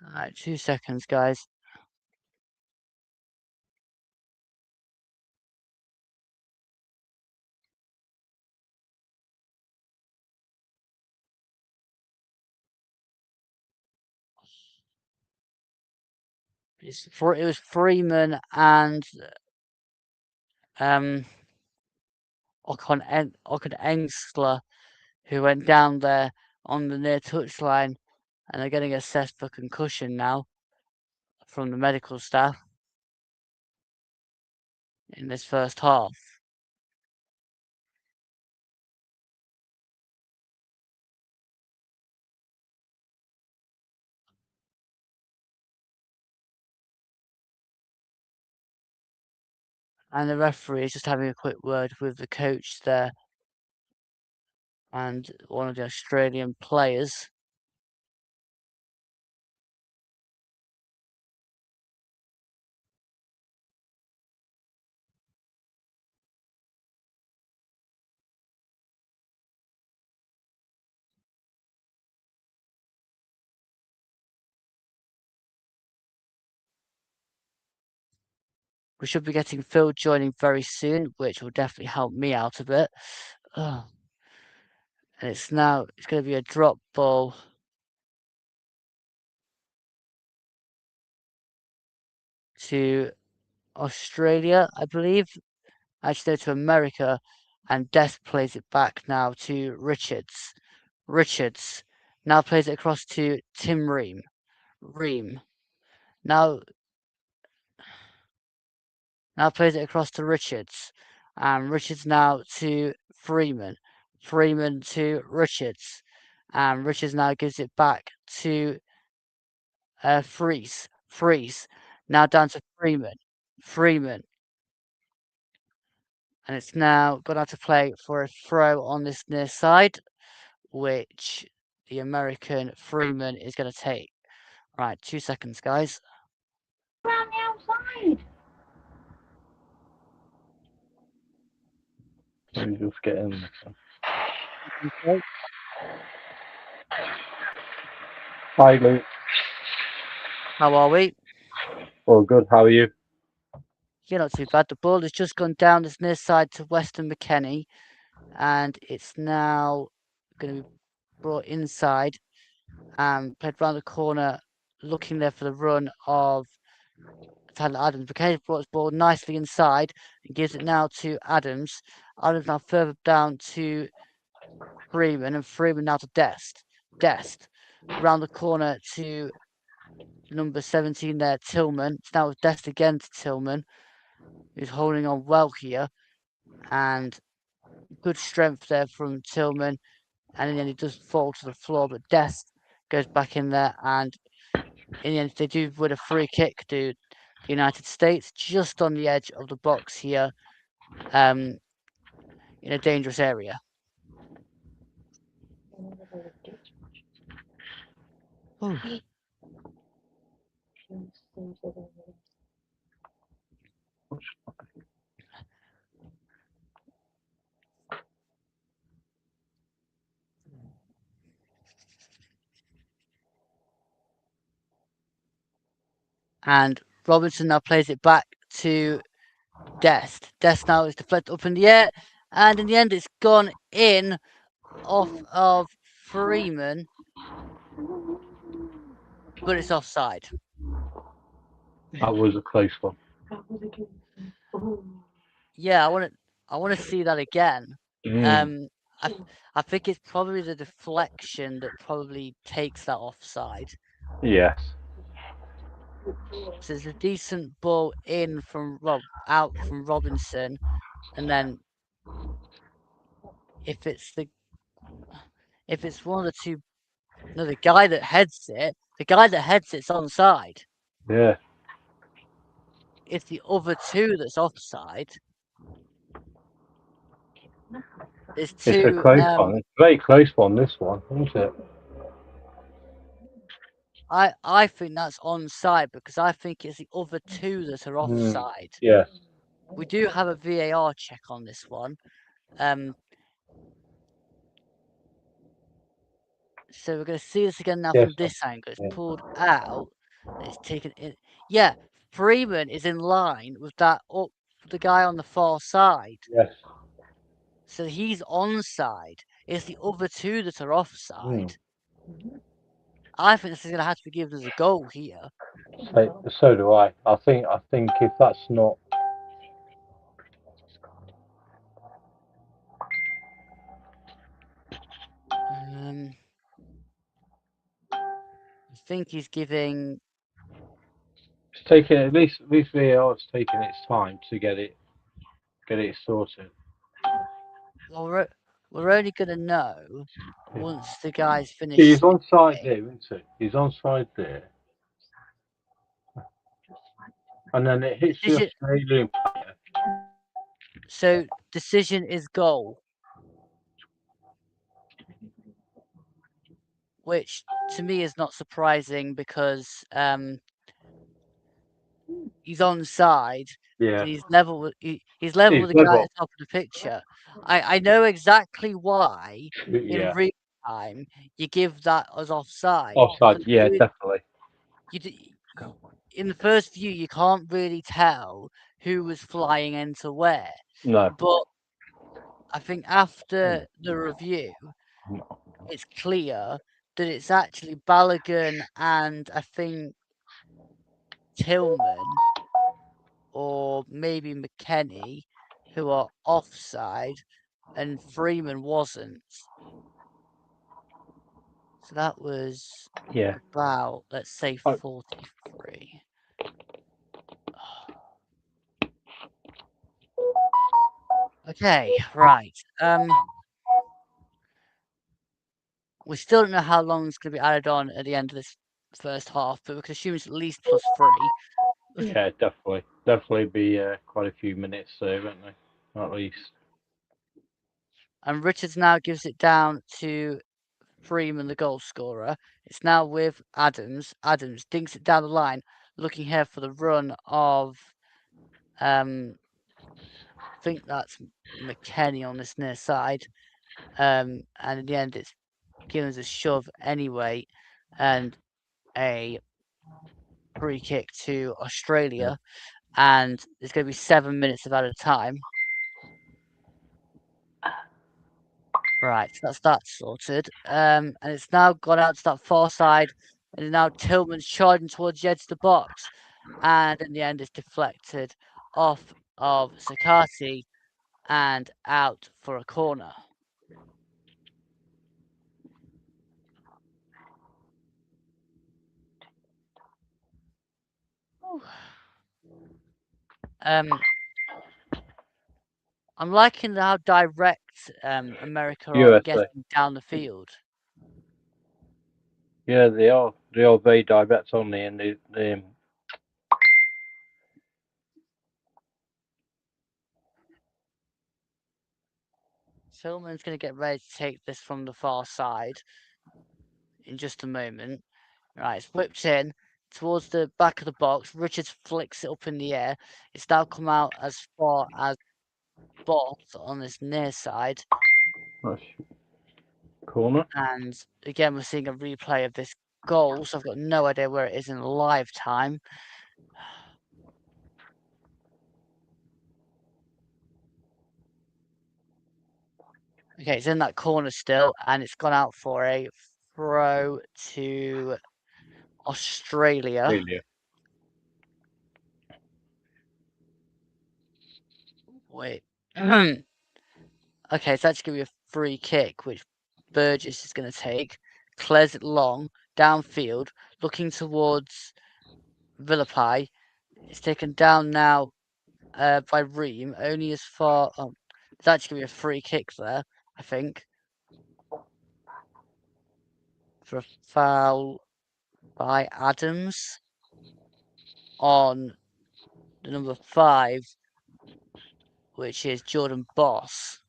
Alright, 2 seconds, guys. It was Freeman and Ocon Engsler who went down there on the near touchline, and they're getting assessed for concussion now from the medical staff in this first half. And the referee is just having a quick word with the coach there and one of the Australian players. We should be getting Phil joining very soon, which will definitely help me out a bit. And it's going to be a drop ball. To Australia, I believe. Actually, to America. And Dest plays it back now to Richards. Richards now plays it across to Tim Ream. Ream. Now plays it across to Richards. And Richards now to Freeman. Freeman to Richards. And Richards now gives it back to Freeze. Freeze. Now down to Freeman. Freeman. And it's now gone out to play for a throw on this near side, which the American Freeman is going to take. Right, 2 seconds, guys. Around the outside. Let me just get in. Okay. Hi, Luke. How are we? All good. How are you? Yeah, not too bad. The ball has just gone down this near side to Weston McKennie, and it's now going to be brought inside and played round the corner, looking there for the run of Tyler Adams. McKennie brought his ball nicely inside and gives it now to Adams. Adams now further down to Freeman, and Freeman now to Dest. Dest round the corner to number 17 there, Tillman. It's now with Dest again to Tillman, who's holding on well here. And good strength there from Tillman. And in the end, he does fall to the floor, but Dest goes back in there. And in the end, they do win a free kick to the United States, just on the edge of the box here, in a dangerous area. Ooh. And Robinson now plays it back to Dest. Dest now is deflected up in the air, and in the end, it's gone in off of Freeman, but it's offside. That was a close one. Yeah, I want to see that again. I think it's probably the deflection that probably takes that offside. Yes. So it's a decent ball in from out from Robinson, and then if it's one of the two, no, the guy that heads it's onside. Yeah. It's the other two that's offside. There's two. It's a close one. It's a very close one, this one, isn't it? I think that's onside because I think it's the other two that are offside. Yes. We do have a VAR check on this one. So we're going to see this again now from this angle. It's pulled out. It's taken in. Yeah, Freeman is in line with the guy on the far side. Yes. So he's onside. It's the other two that are offside. I think this is going to have to be given as a goal here. So do I. I think if that's not. I think he's giving. It's taking at least VAR is taking its time to get it sorted. Well, we're only going to know once the guy's finished. He's onside there, isn't he? He's onside there. And then it hits the Australian player. So decision is goal. Which to me is not surprising because he's onside. Yeah. And he's level with the guy at the top of the picture. I know exactly why in real time you give that as offside. Offside, yeah, definitely. in the first view, you can't really tell who was flying into where. No. But I think after the review, it's clear that it's actually Balogun and I think Tillman or maybe McKennie who are offside and Freeman wasn't. So that was Yeah. about, let's say, 43. Okay, right. We still don't know how long it's going to be added on at the end of this first half, but we can assume it's at least +3. Yeah, definitely be quite a few minutes there, won't they? At least. And Richards now gives it down to Freeman, the goal scorer. It's now with Adams. Adams dinks it down the line, looking here for the run of, I think that's McKennie on this near side. And in the end, it's given us a shove anyway, and a free kick to Australia. And there's going to be 7 minutes of added time. Right, so that's that sorted. And it's now gone out to that far side, and now Tillman's charging towards the edge of the box, and in the end, it's deflected off of Sakati and out for a corner. I'm liking how direct America are USA. getting down the field. Yeah, they are. They are very direct on the and they Tillman's going to get ready to take this from the far side in just a moment. Right, it's whipped in towards the back of the box. Richards flicks it up in the air. It's now come out as far as Boss on this near side. corner. And again, we're seeing a replay of this goal, so I've got no idea where it is in live time. Okay, it's in that corner still, and it's gone out for a throw to Australia. Wait. Okay, it's actually going to be a free kick, which Burgess is going to take. Clears it long, downfield, looking towards Villapai. It's taken down now by Ream, only as far... Oh, it's actually going to be a free kick there, I think. For a foul by Adams on the number 5, which is Jordan Boss.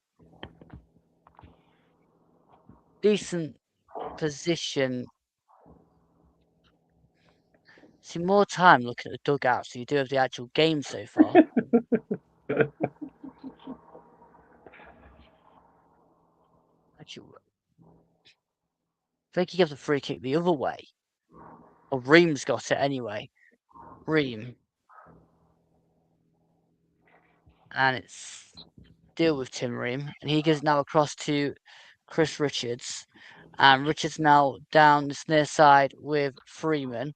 Decent position. See, more time looking at the dugout, so you do have the actual game so far. Actually, I think he gives a free kick the other way. Or Ream's got it anyway. Ream. And it's deal with Tim Ream. And he gives it now across to Chris Richards. And Richards now down this near side with Freeman.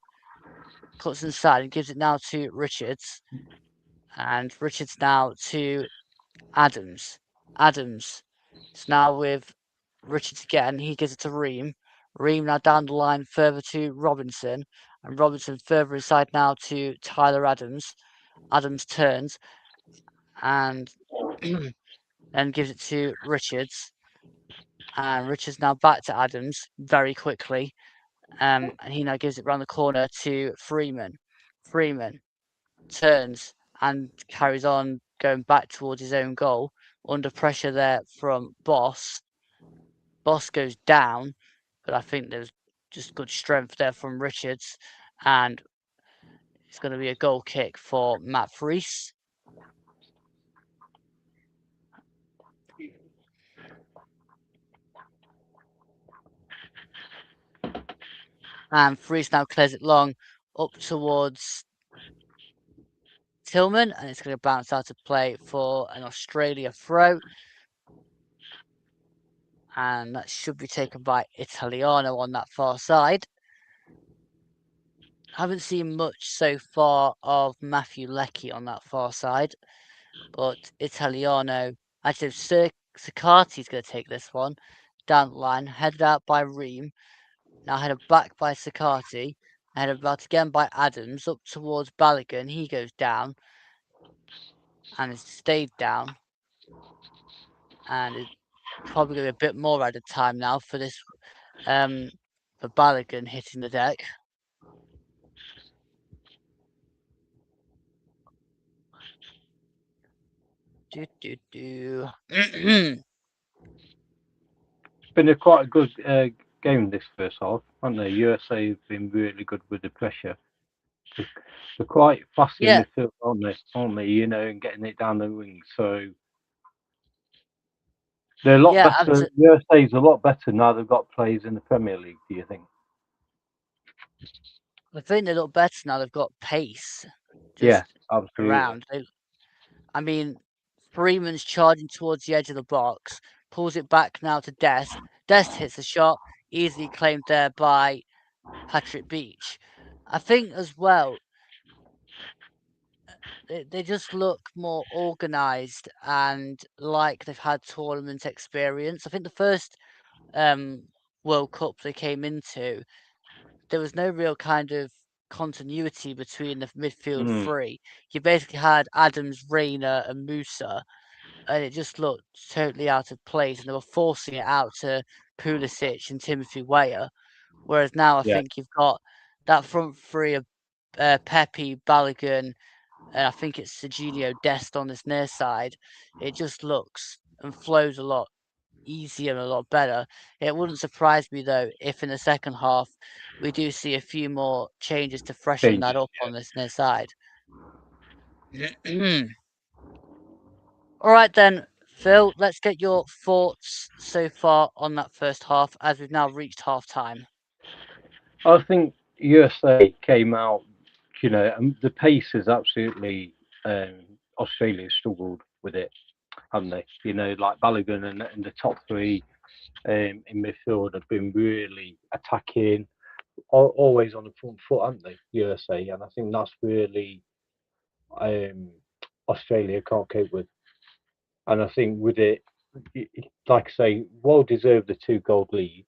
Cuts inside and gives it now to Richards. And Richards now to Adams. Adams is now with Richards again. He gives it to Ream. Ream now down the line further to Robinson. And Robinson further inside now to Tyler Adams. Adams turns and then gives it to Richards. And Richards now back to Adams very quickly. And he now gives it round the corner to Freeman. Freeman turns and carries on going back towards his own goal. Under pressure there from Boss. Boss goes down, but I think there's just good strength there from Richards. And it's going to be a goal kick for Matt Fries. And Fries now clears it long up towards Tillman, and it's going to bounce out of play for an Australia throw. And that should be taken by Italiano on that far side. Haven't seen much so far of Matthew Leckie on that far side, but Italiano, actually Siccarti's going to take this one down the line, headed out by Ream, now headed back by Siccarti, headed out again by Adams, up towards Balogun, he goes down, and has stayed down, and it's probably going to be a bit more added time now for this, for Balogun hitting the deck. It's been quite a good game this first half, haven't they? USA have been really good with the pressure. They're quite fast in Yeah. midfield, aren't they? You know, and getting it down the wing. So they're a lot better. USA's a lot better now they've got players in the Premier League, do you think? I think they look better now they've got pace Yeah, just absolutely. around. I mean, Freeman's charging towards the edge of the box, pulls it back now to Dest. Dest hits a shot, easily claimed there by Patrick Beach. I think as well, they just look more organised and like they've had tournament experience. I think the first World Cup they came into, there was no real kind of continuity between the midfield three. You basically had Adams, Reyna, and Musa, and it just looked totally out of place. And they were forcing it out to Pulisic and Timothy Weah. Whereas now I think you've got that front three of Pepe, Balogun, and I think it's Serginho Dest on this near side. It just looks and flows a lot easier and a lot better. It wouldn't surprise me though if in the second half we do see a few more changes to freshen that up on this near side. All right then, Phil, let's get your thoughts so far on that first half as we've now reached half time. I think USA came out, you know, and the pace is absolutely Australia struggled with it, haven't they? You know, like Balogun and the top three in midfield have been really attacking, always on the front foot, haven't they? USA, and I think that's really Australia can't cope with. And I think with it, like I say, well deserved the 2-goal lead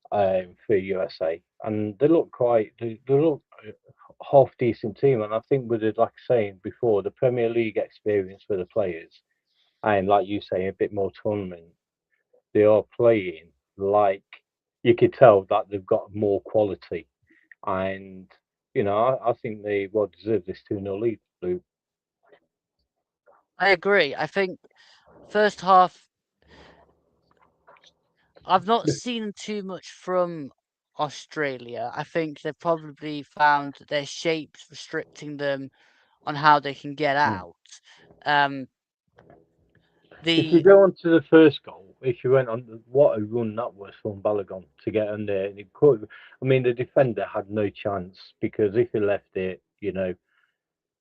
for USA, and they look they look half decent team. And I think with it, like saying before, the Premier League experience for the players, and like you say, a bit more tournament, they are playing like you could tell that they've got more quality, and you know, I think they well deserve this 2-0 lead, Luke. I agree. I think first half I've not seen too much from Australia. I think they've probably found their shapes restricting them on how they can get out. If you go on to the first goal, if you went on, what a run that was from Balogun to get on there. And it could, I mean, the defender had no chance because if he left it, you know,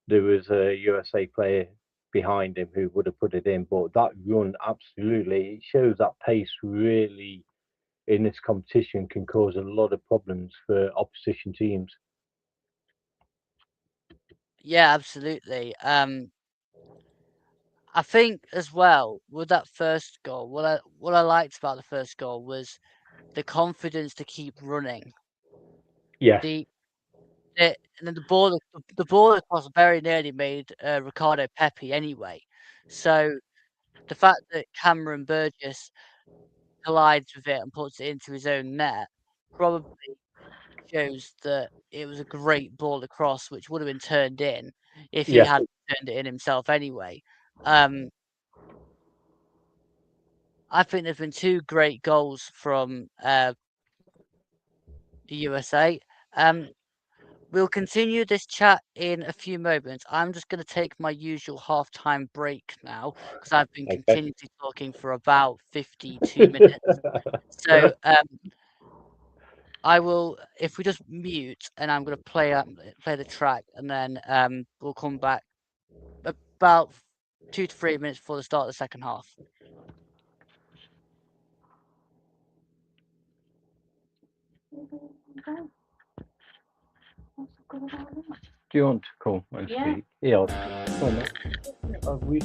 there was a USA player behind him who would have put it in. But that run, absolutely, it shows that pace really in this competition can cause a lot of problems for opposition teams. Yeah, absolutely. I think as well with that first goal, what I liked about the first goal was the confidence to keep running. Yeah. And then the ball across very nearly made Ricardo Pepe anyway. So the fact that Cameron Burgess collides with it and puts it into his own net probably shows that it was a great ball across, which would have been turned in if he had turned it in himself anyway. I think there's been 2 great goals from the USA. We'll continue this chat in a few moments. I'm just going to take my usual halftime break now because I've been continuously talking for about 52 minutes. So I will, if we just mute, and I'm going to play the track, and then we'll come back about 2 to 3 minutes before the start of the second half. Do you want to call and Yeah. speak? Yeah. Come on, mate. We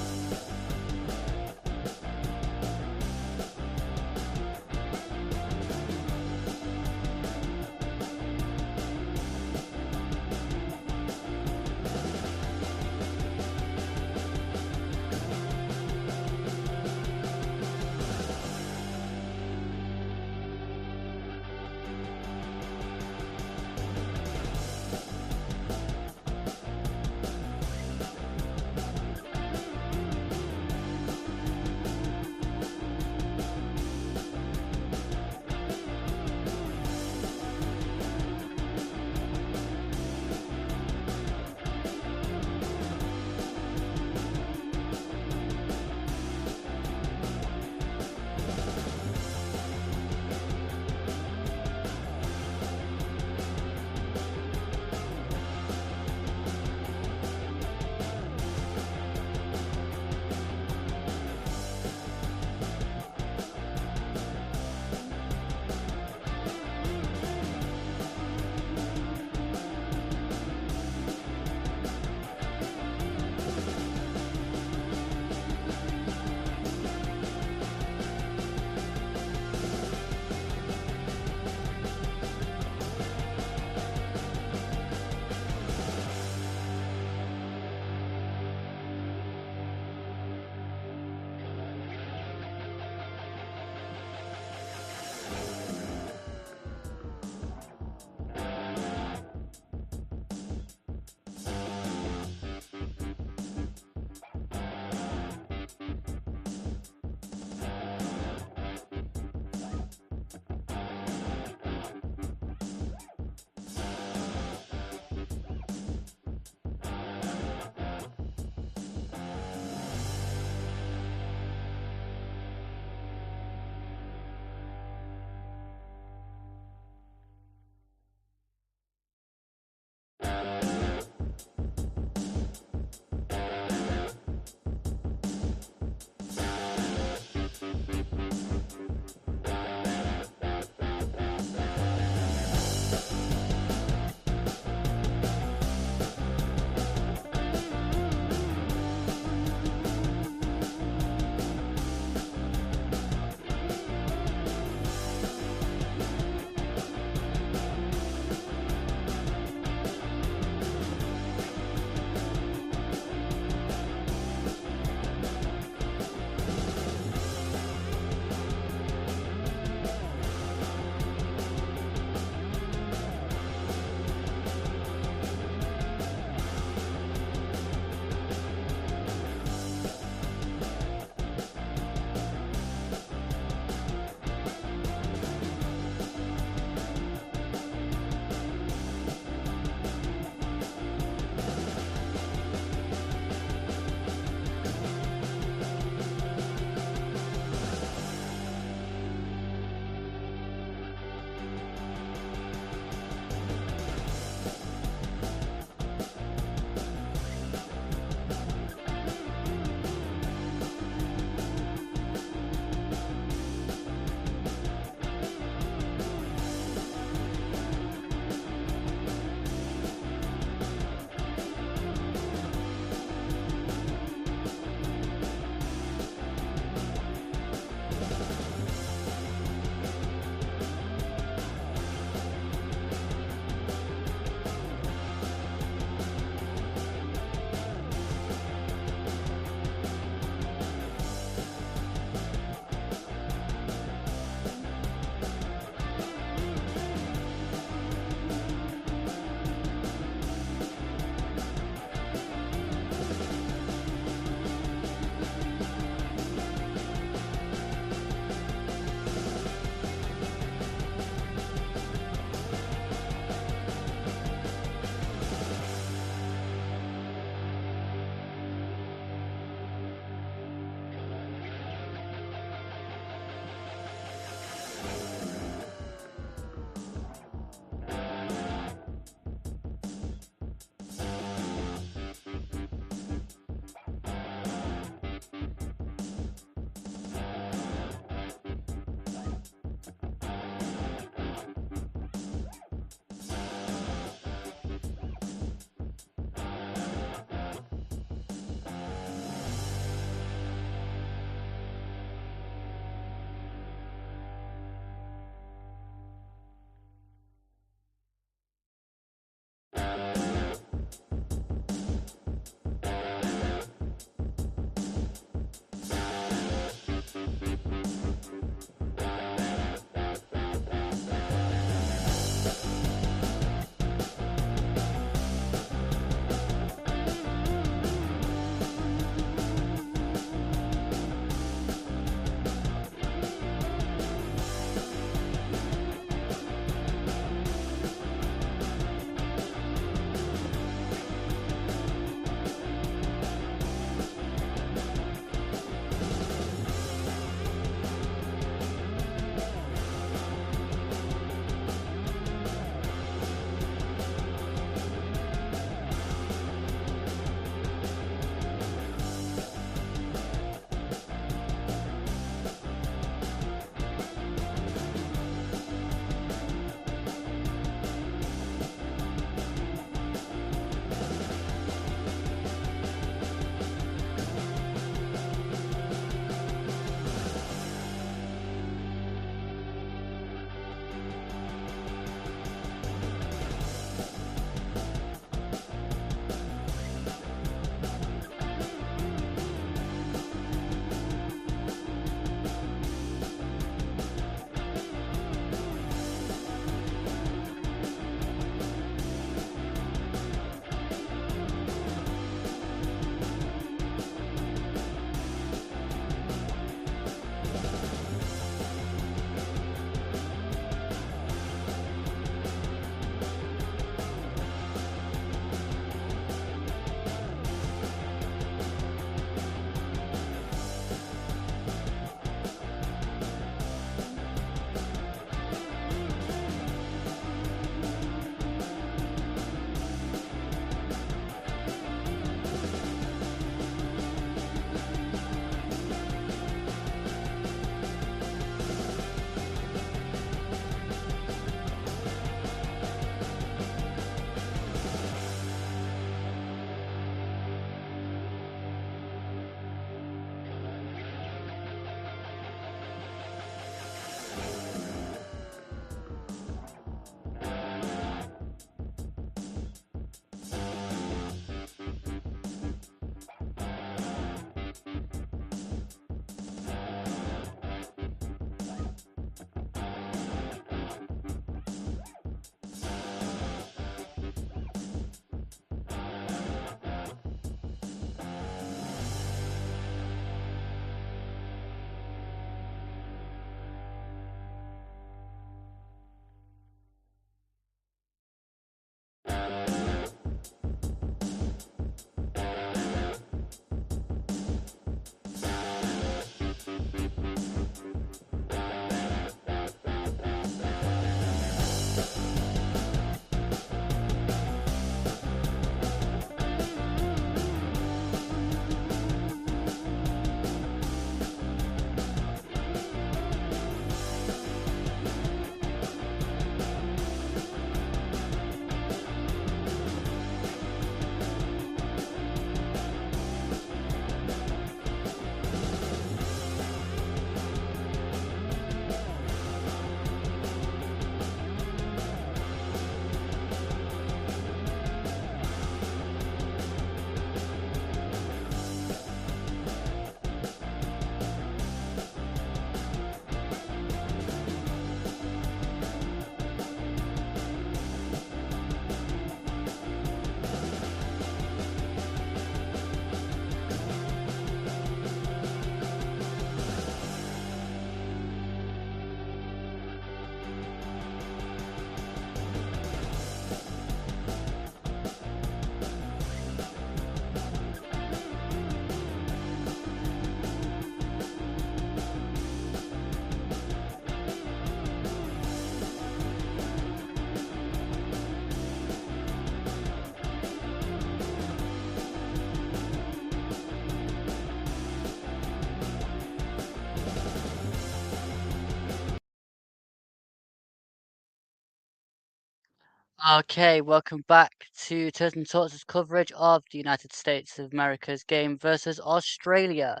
Okay, welcome back to Turtles and Torches coverage of the United States of America's game versus Australia.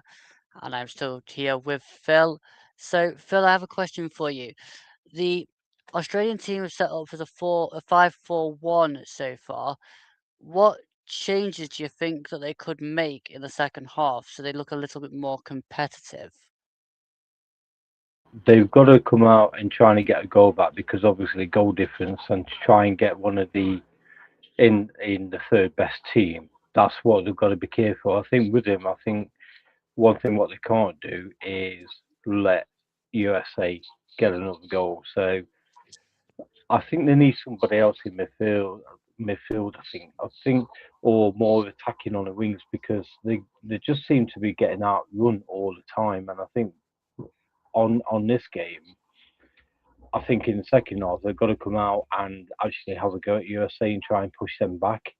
And I'm still here with Phil. So, Phil, I have a question for you. The Australian team have set up for a 5-4-1 so far. What changes do you think that they could make in the second half so they look a little bit more competitive? They've got to come out and try and get a goal back because obviously goal difference and to try and get one of the in the third best team. That's what they've got to be careful. I think with him, I think one thing what they can't do is let USA get another goal. So I think they need somebody else in midfield. Midfield, I think, or more attacking on the wings because they just seem to be getting outrun all the time. And I think on this game, I think in the second half they've got to come out and actually have a go at USA and try and push them back.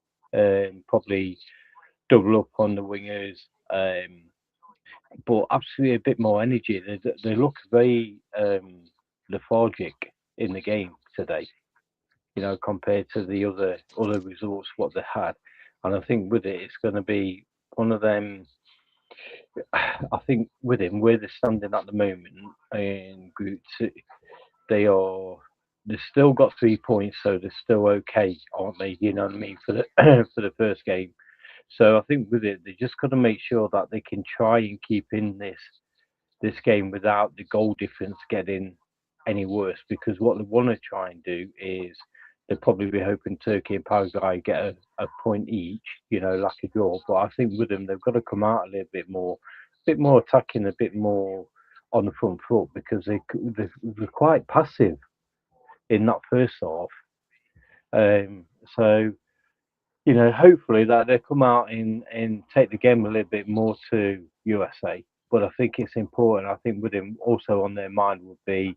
Probably double up on the wingers, but absolutely a bit more energy. They look very lethargic in the game today, compared to the other results what they had. And I think with it, it's going to be one of them. I think with him, where they're standing at the moment in Group Two, they've still got 3 points, so they're still okay, aren't they? You know what I mean for the for the first game. So I think with it, they just got to make sure that they can try and keep in this game without the goal difference getting any worse. Because what they want to try and do is they'll probably be hoping Turkey and Paraguay get a point each, like a draw. But I think with them, they've got to come out a little bit more attacking, a bit more on the front foot because they're quite passive in that first half. So hopefully that they come out and take the game a little bit more to USA. But I think it's important. I think with him also on their mind would be,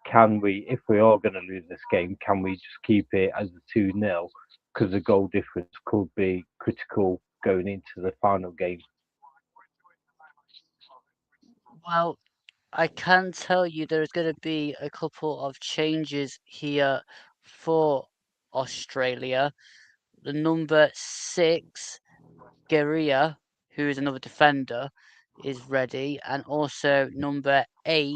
can we, if we are going to lose this game, can we just keep it as a 2-0? Because the goal difference could be critical going into the final game. Well, I can tell you there's going to be a couple of changes here for Australia. The number 6, Guerrilla, who is another defender, is ready, and also number 8,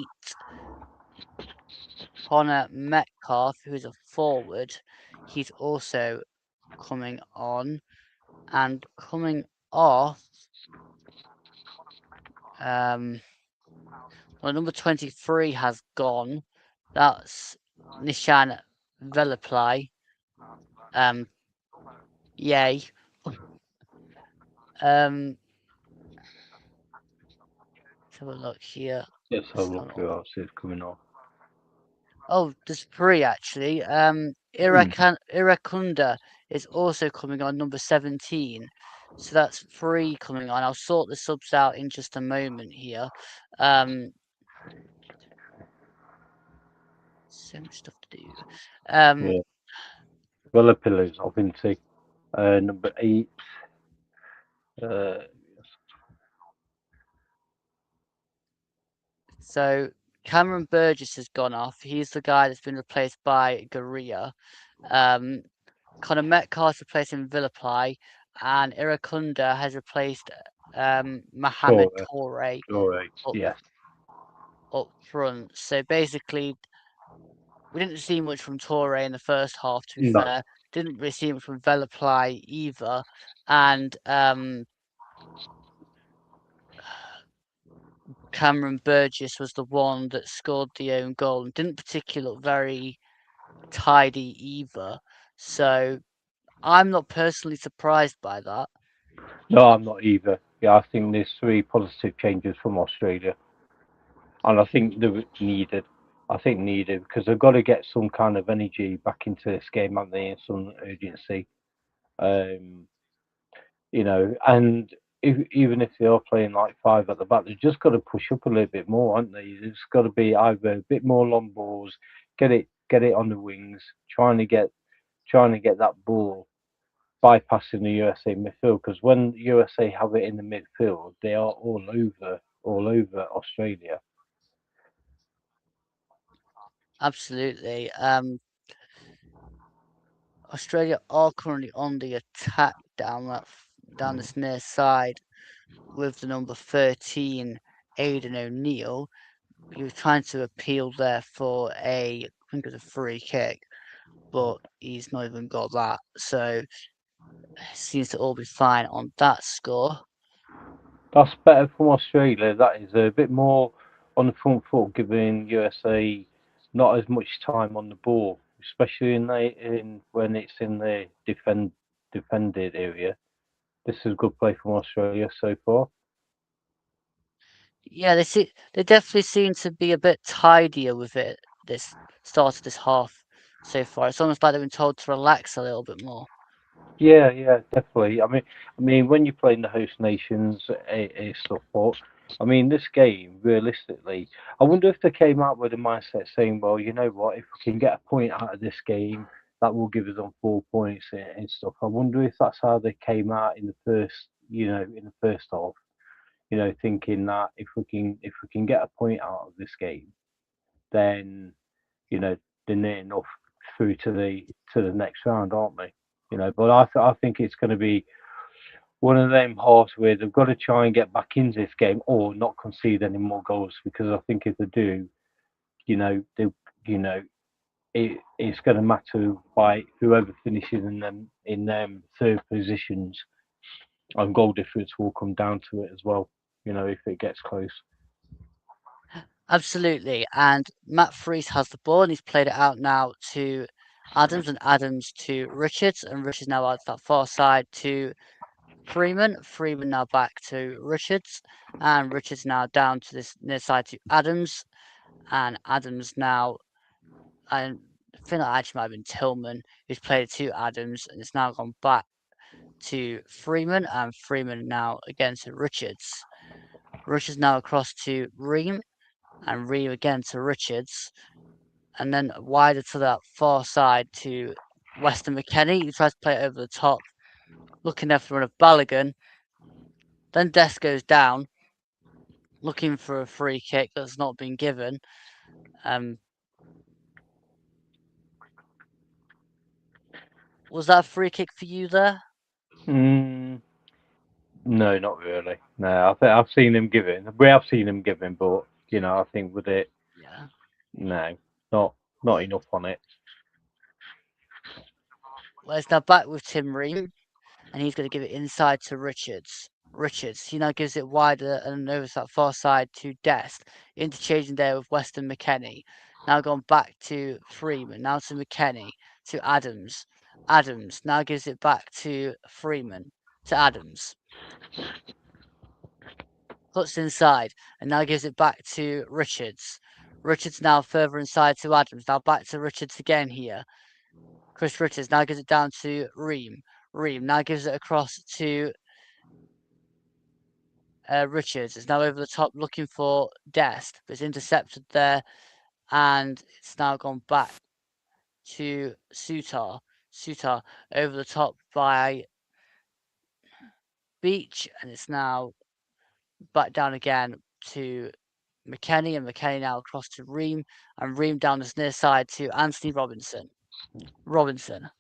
Connor Metcalf, who is a forward. He's also coming on, and coming off. Well, number 23 has gone. That's Nishan Velaply. Yay. Let's have a look here. Let's have a look who else is coming on. Oh, there's 3 actually. Irankunda is also coming on, number 17. So that's 3 coming on. I'll sort the subs out in just a moment here. So much stuff to do. Yeah. Villa obviously. Number 8. So Cameron Burgess has gone off. He's the guy that's been replaced by Guerrilla. Connor Metcalf's replacing Villaply, and Irankunda has replaced Mohamed Toure up, Yes. up front. So basically, we didn't see much from Toure in the first half, to be No. fair. Didn't really see much from Villaply either. And Cameron Burgess was the one that scored the own goal and didn't particularly look very tidy either. So I'm not personally surprised by that. No, I'm not either. Yeah, I think there's 3 positive changes from Australia, and I think they're needed. I think needed because they've got to get some kind of energy back into this game, haven't they? And some urgency. Um, and even if they are playing like 5 at the back, they've just got to push up a little bit more, haven't they? There's got to be either a bit more long balls, get it on the wings, trying to get that ball bypassing the USA midfield because when USA have it in the midfield, they are all over Australia. Absolutely. Australia are currently on the attack down this near side with the number 13, Aidan O'Neill. He was trying to appeal there for I think it was a free kick, but he's not even got that. So it seems to all be fine on that score. That's better from Australia. That is a bit more on the front foot, giving USA not as much time on the ball, especially when it's in the defended area. This is a good play from Australia so far. Yeah, they definitely seem to be a bit tidier with it this start of this half so far. It's almost like they've been told to relax a little bit more. Yeah, definitely. I mean, when you're playing the host nations, stuff. But I mean, this game, realistically, I wonder if they came out with a mindset saying, "Well, you know what? If we can get a point out of this game, that will give us on 4 points and stuff." I wonder if that's how they came out in the first half. Thinking that if we can get a point out of this game, then they're near enough through to the next round, aren't they? But I think it's going to be one of them halves where they've got to try and get back into this game or not concede any more goals, because I think if they do, they you know it's going to matter by whoever finishes in them third positions, and goal difference will come down to it as well. If it gets close. Absolutely. And Matt Freese has the ball and he's played it out now to Adams and Adams to Richards, and Richards now out that far side to Freeman. Freeman now back to Richards, and Richards now down to this near side to Adams, and Adams now. I think that actually might have been Tillman who's played it to Adams, and it's now gone back to Freeman, and Freeman now again to Richards. Richards now across to Ream, and Ream again to Richards, and then wider to that far side to Weston McKennie, who tries to play it over the top, looking after one of Balogun. Then Dest goes down, looking for a free kick that's not been given. Was that a free kick for you there? No, not really. No, I think I've seen him giving. We have seen him giving, but I think with it, Yeah. no, not enough on it. Well, it's now back with Tim Ream, and he's going to give it inside to Richards. Richards, he now gives it wider and over to that far side to Dest, interchanging there with Weston McKennie. Now gone back to Freeman, now to McKennie, to Adams. Adams now gives it back to Freeman, to Adams. Puts inside, and now gives it back to Richards. Richards now further inside to Adams. Now back to Richards again here. Chris Richards now gives it down to Ream. Ream now gives it across to Richards. It's now over the top looking for Dest, but it's intercepted there, and it's now gone back to Sutar. Sutar over the top by Beach, and it's now back down again to McKennie, and McKennie now across to Ream, and Ream down this near side to Anthony Robinson. Robinson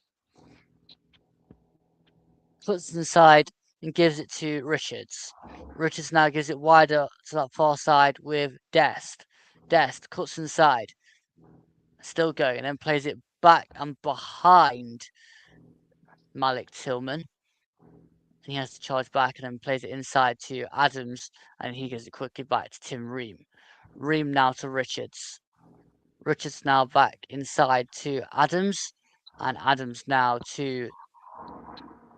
puts it inside and gives it to Richards. Richards now gives it wider to that far side with Dest. Dest cuts inside, still going, and then plays it back and behind Malik Tillman. And he has to charge back and then plays it inside to Adams, and he gives it quickly back to Tim Ream. Ream now to Richards. Richards now back inside to Adams, and Adams now to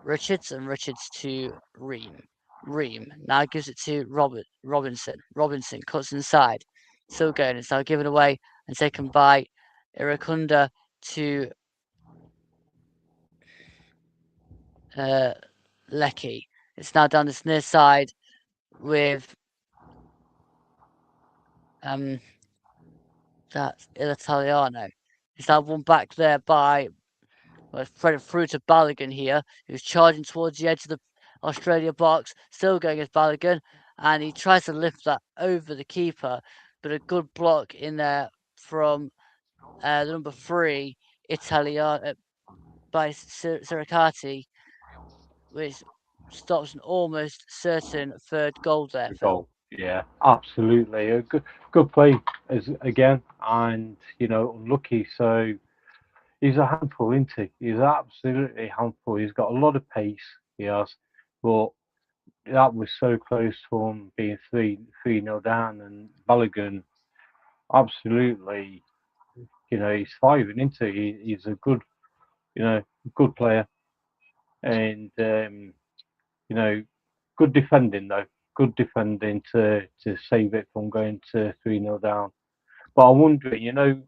Richards, and Richards to Ream. Ream now gives it to Robinson. Robinson cuts inside. Still going. It's now given away and taken by Irankunda to Lecky. It's now down this near side with that's Italiano. It's now won back there by spread it through to Balogun here, who's charging towards the edge of the Australia box, still going as Balogun, and he tries to lift that over the keeper, but a good block in there from the number 3, Italiano. by Sirikati, which stops an almost certain third goal there, The Phil. goal. Yeah, absolutely. A good play again, and unlucky. So he's a handful, isn't he? He's absolutely a handful. He's got a lot of pace. He has, but that was so close to him being 3-0 down, and Balogun absolutely. He's thriving, isn't he? He's a good, good player, and good defending though. Good defending to save it from going to 3-0 down. But I wonder,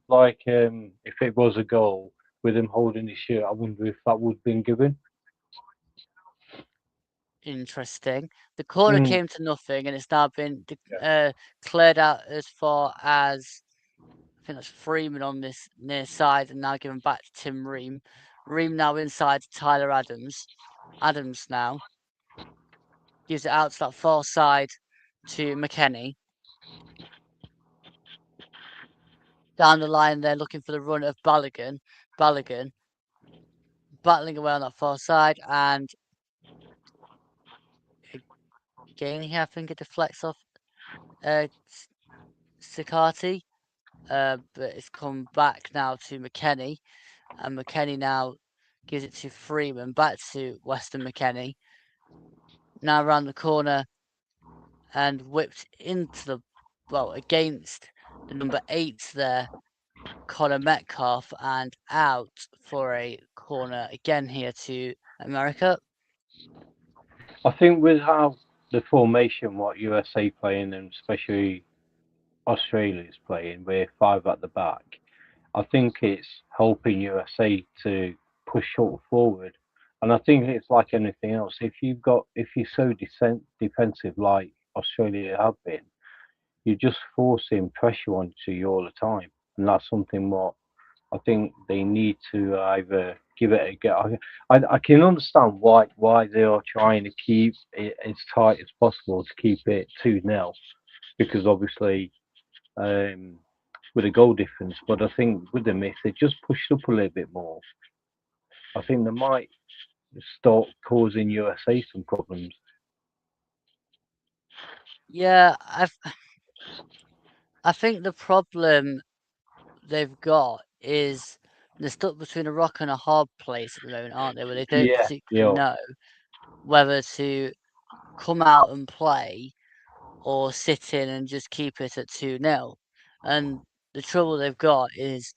like if it was a goal with him holding his shirt, I wonder if that would have been given. Interesting. The corner came to nothing, and it's now been cleared out as far as I think that's Freeman on this near side, and now given back to Tim Ream. Ream now inside to Tyler Adams. Adams now gives it out to that far side to McKennie. Down the line, they're looking for the run of Balogun. Balogun battling away on that far side, and again here I think it deflects off Sicati, but it's come back now to McKennie, and McKennie now gives it to Freeman, back to Weston McKennie. Now around the corner and whipped into against the number 8 there, Connor Metcalf, and out for a corner again here to America. I think with how the formation, what USA playing, and especially Australia's playing, we're 5 at the back. I think it's helping USA to push forward. And I think it's like anything else. If you're so defensive like Australia have been, you're just forcing pressure onto you all the time. And that's something what I think they need to either give it a go. I can understand why they are trying to keep it as tight as possible to keep it 2-0, because obviously with a goal difference. But I think with them, if they just pushed up a little bit more, I think they might start causing USA some problems. Yeah, I think the problem they've got is they're stuck between a rock and a hard place at the moment, aren't they? Where they don't particularly know whether to come out and play or sit in and just keep it at 2-0. And the trouble they've got is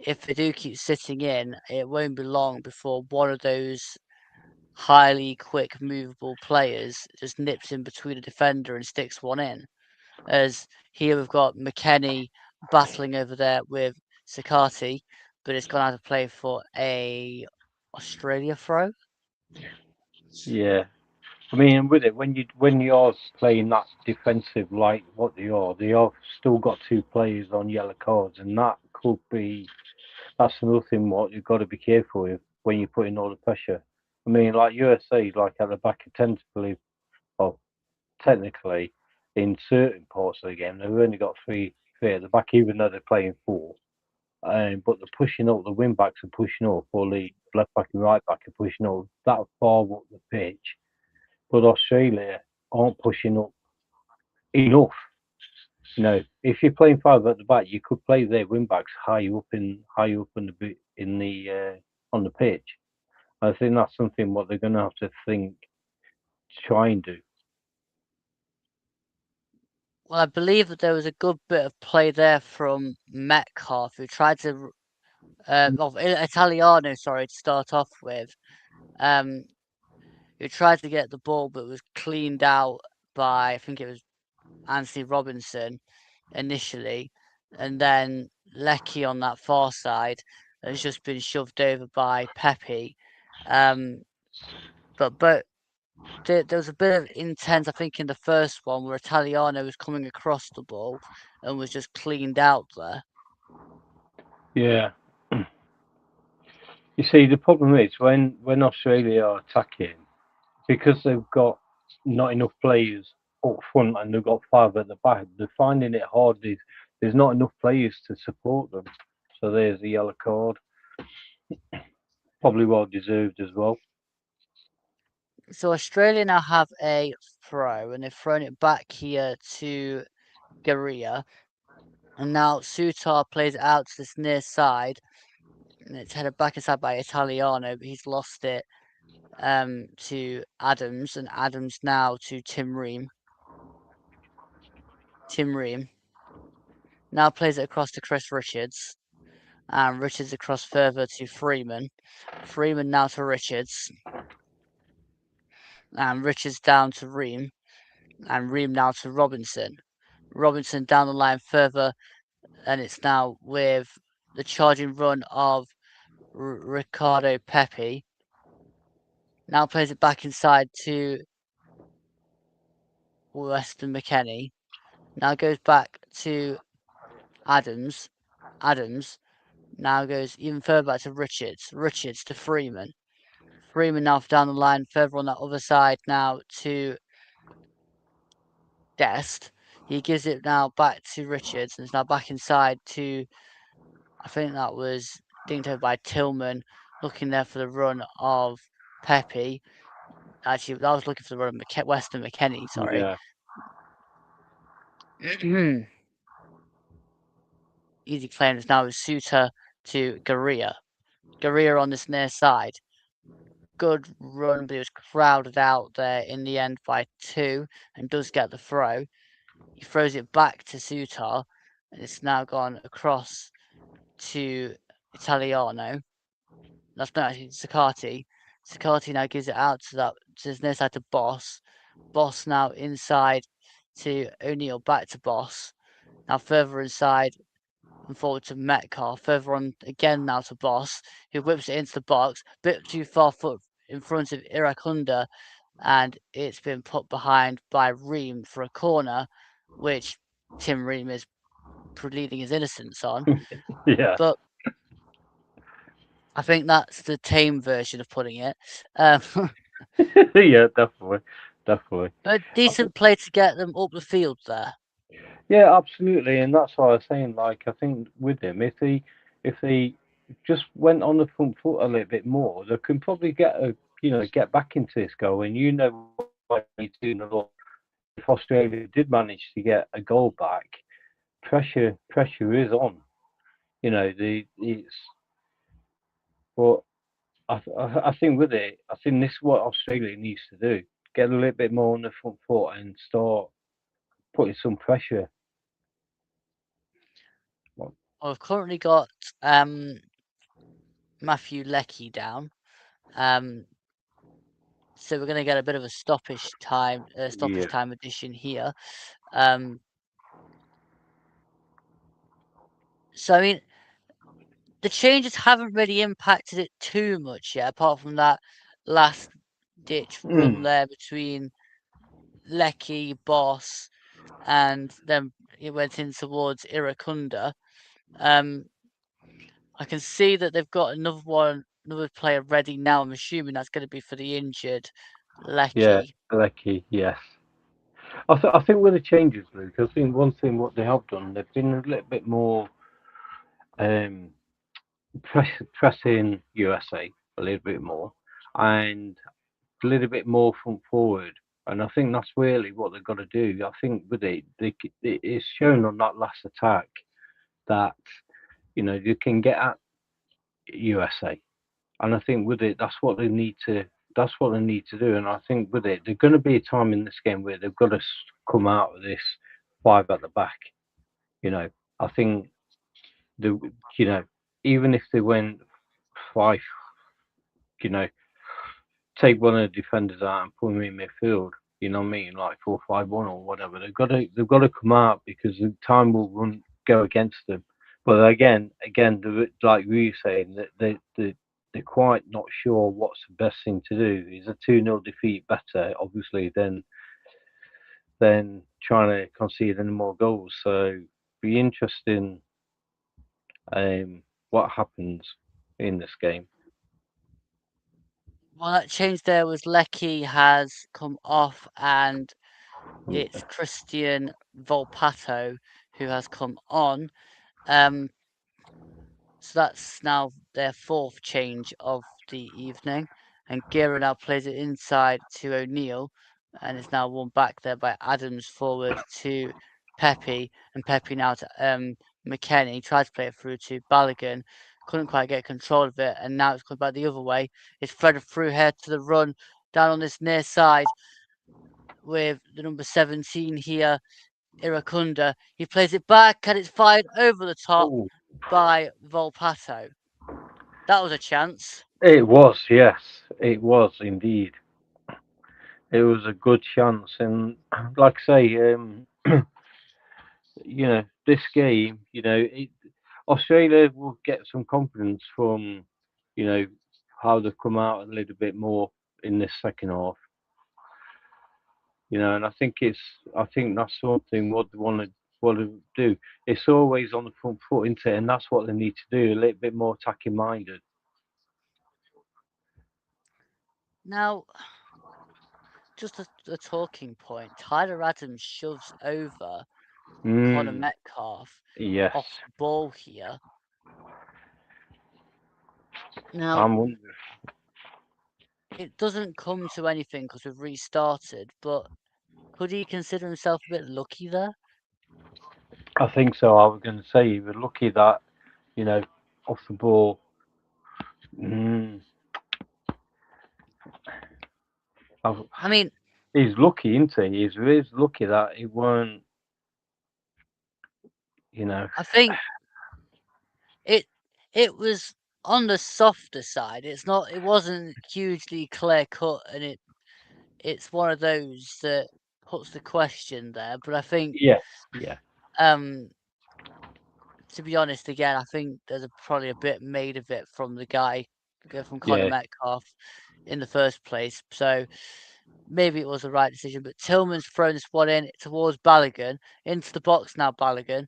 if they do keep sitting in, it won't be long before one of those highly quick movable players just nips in between a defender and sticks one in. As here we've got McKennie battling over there with Sicati, but it's gone out of play for a Australia throw. Yeah, I mean, with it, when you're playing that defensive like what they are still got 2 players on yellow cards, and that's another thing what you've got to be careful with when you're putting all the pressure. I mean, like USA, like at the back, I tend to believe, well, technically, in certain parts of the game, they've only got three at the back, even though they're playing 4. But they're pushing up, the wing backs are pushing up, or the left back and right back are pushing up that far up the pitch. But Australia aren't pushing up enough. If you're playing 5 at the back, you could play their wing backs high up in the on the pitch. I think that's something what they're going to have to think to try and do. Well, I believe that there was a good bit of play there from Metcalf, who tried to, Italiano, sorry, to start off with, who tried to get the ball but was cleaned out by, I think it was Anthony Robinson initially, and then Lecky on that far side has just been shoved over by Pepe. But there was a bit of intent, I think, in the first one where Italiano was coming across the ball and was just cleaned out there. Yeah. You see, the problem is when Australia are attacking, because they've got not enough players up front and they've got 5 at the back, they're finding it hard. There's not enough players to support them. So there's the yellow card. Probably well deserved as well. So Australia now have a throw, and they've thrown it back here to Garia. And now Sutar plays it out to this near side, and it's headed back inside by Italiano, but he's lost it to Adams, and Adams now to Tim Ream. Tim Ream now plays it across to Chris Richards, and Richards across further to Freeman. Freeman now to Richards, and Richards down to Ream, and Ream now to Robinson. Robinson down the line further, and it's now with the charging run of Ricardo Pepe. Now plays it back inside to Weston McKennie. Now goes back to Adams. Adams now goes even further back to Richards. Richards to Freeman. Freeman now down the line further on that other side now to Dest. He gives it now back to Richards, and it's now back inside to, I think that was dinked over by Tillman, looking there for the run of Pepe. Actually, I was looking for the run of Weston McKennie, sorry. Yeah. Easy claims now is Suter to Garia. Garia on this near side. Good run, but he was crowded out there in the end by 2 and does get the throw. He throws it back to Sutar, and it's now gone across to Italiano. That's not actually Zaccardi. Zaccardi now gives it out to his near side to Boss. Boss now inside to O'Neill, back to Boss. Now further inside and forward to Metcalf. Further on again now to Boss, who whips it into the box. Bit too far foot in front of Irankunda, and it's been put behind by Ream for a corner, which Tim Ream is pleading his innocence on. Yeah. But I think that's the tame version of putting it. Yeah, definitely. But decent play to get them up the field there. Yeah, absolutely, and that's why I was saying. Like, I think with him, if they just went on the front foot a little bit more, they can probably get back into this goal. And what you do know, if Australia did manage to get a goal back, pressure is on. It's but I think with it, I think this is what Australia needs to do: get a little bit more on the front foot and start putting some pressure. I've currently got Matthew Leckie down. So we're going to get a bit of a stoppage time edition here. So I mean, the changes haven't really impacted it too much yet, apart from that last ditch run there between Leckie, Boss, and then it went in towards Irankunda. I can see that they've got another player ready now. I'm assuming that's going to be for the injured Leckie. Yeah, Leckie, yes. I think with the changes, Luke, I think one thing what they have done, they've been a little bit more pressing USA a little bit more and a little bit more front forward. And I think that's really what they've got to do. I think with it's shown on that last attack that you can get at USA, and I think with it, that's what they need to do. And I think with it, there's going to be a time in this game where they've got to come out of this 5 at the back. I think even if they went 5, take one of the defenders out and put them in midfield. You know what I mean, like 4-5-1 or whatever. They've got to come out because the time will go against them. But again, like we were saying, that they're quite not sure what's the best thing to do. Is a 2-0 defeat better, obviously, than trying to concede any more goals? So be interesting what happens in this game. Well, that change there was Leckie has come off, and it's Christian Volpato who has come on. So that's now their fourth change of the evening, and Gio now plays it inside to O'Neill, and it's now won back there by Adams forward to Pepe, and Pepe now to McKennie. Tried to play it through to Balogun, couldn't quite get control of it, and now it's coming back the other way. It's threaded through here to the run down on this near side with the number 17 here, Irankunda. He plays it back and it's fired over the top by Volpato. That was a chance. It was, yes, it was indeed. It was a good chance, and like I say, this game, Australia will get some confidence from, how they've come out a little bit more in this second half. And I think that's something what they want to do. It's always on the front foot, isn't it? And that's what they need to do, a little bit more attacking minded. Now, just a talking point. Tyler Adams shoves over Connor Metcalf Yes. off the ball here. Now, I'm wondering. it doesn't come to anything because we've restarted, but could he consider himself a bit lucky there? I think so. I was going to say he was lucky that, off the ball. I mean, he's lucky, isn't he? He's really lucky that it weren't, I think it was on the softer side. It wasn't hugely clear cut, and it's one of those that puts the question there. But I think, yeah. To be honest, again, I think there's probably a bit made of it from the guy, from Connor Metcalf in the first place. So maybe it was the right decision. But Tillman's thrown this one in towards Balogun, into the box now. Balogun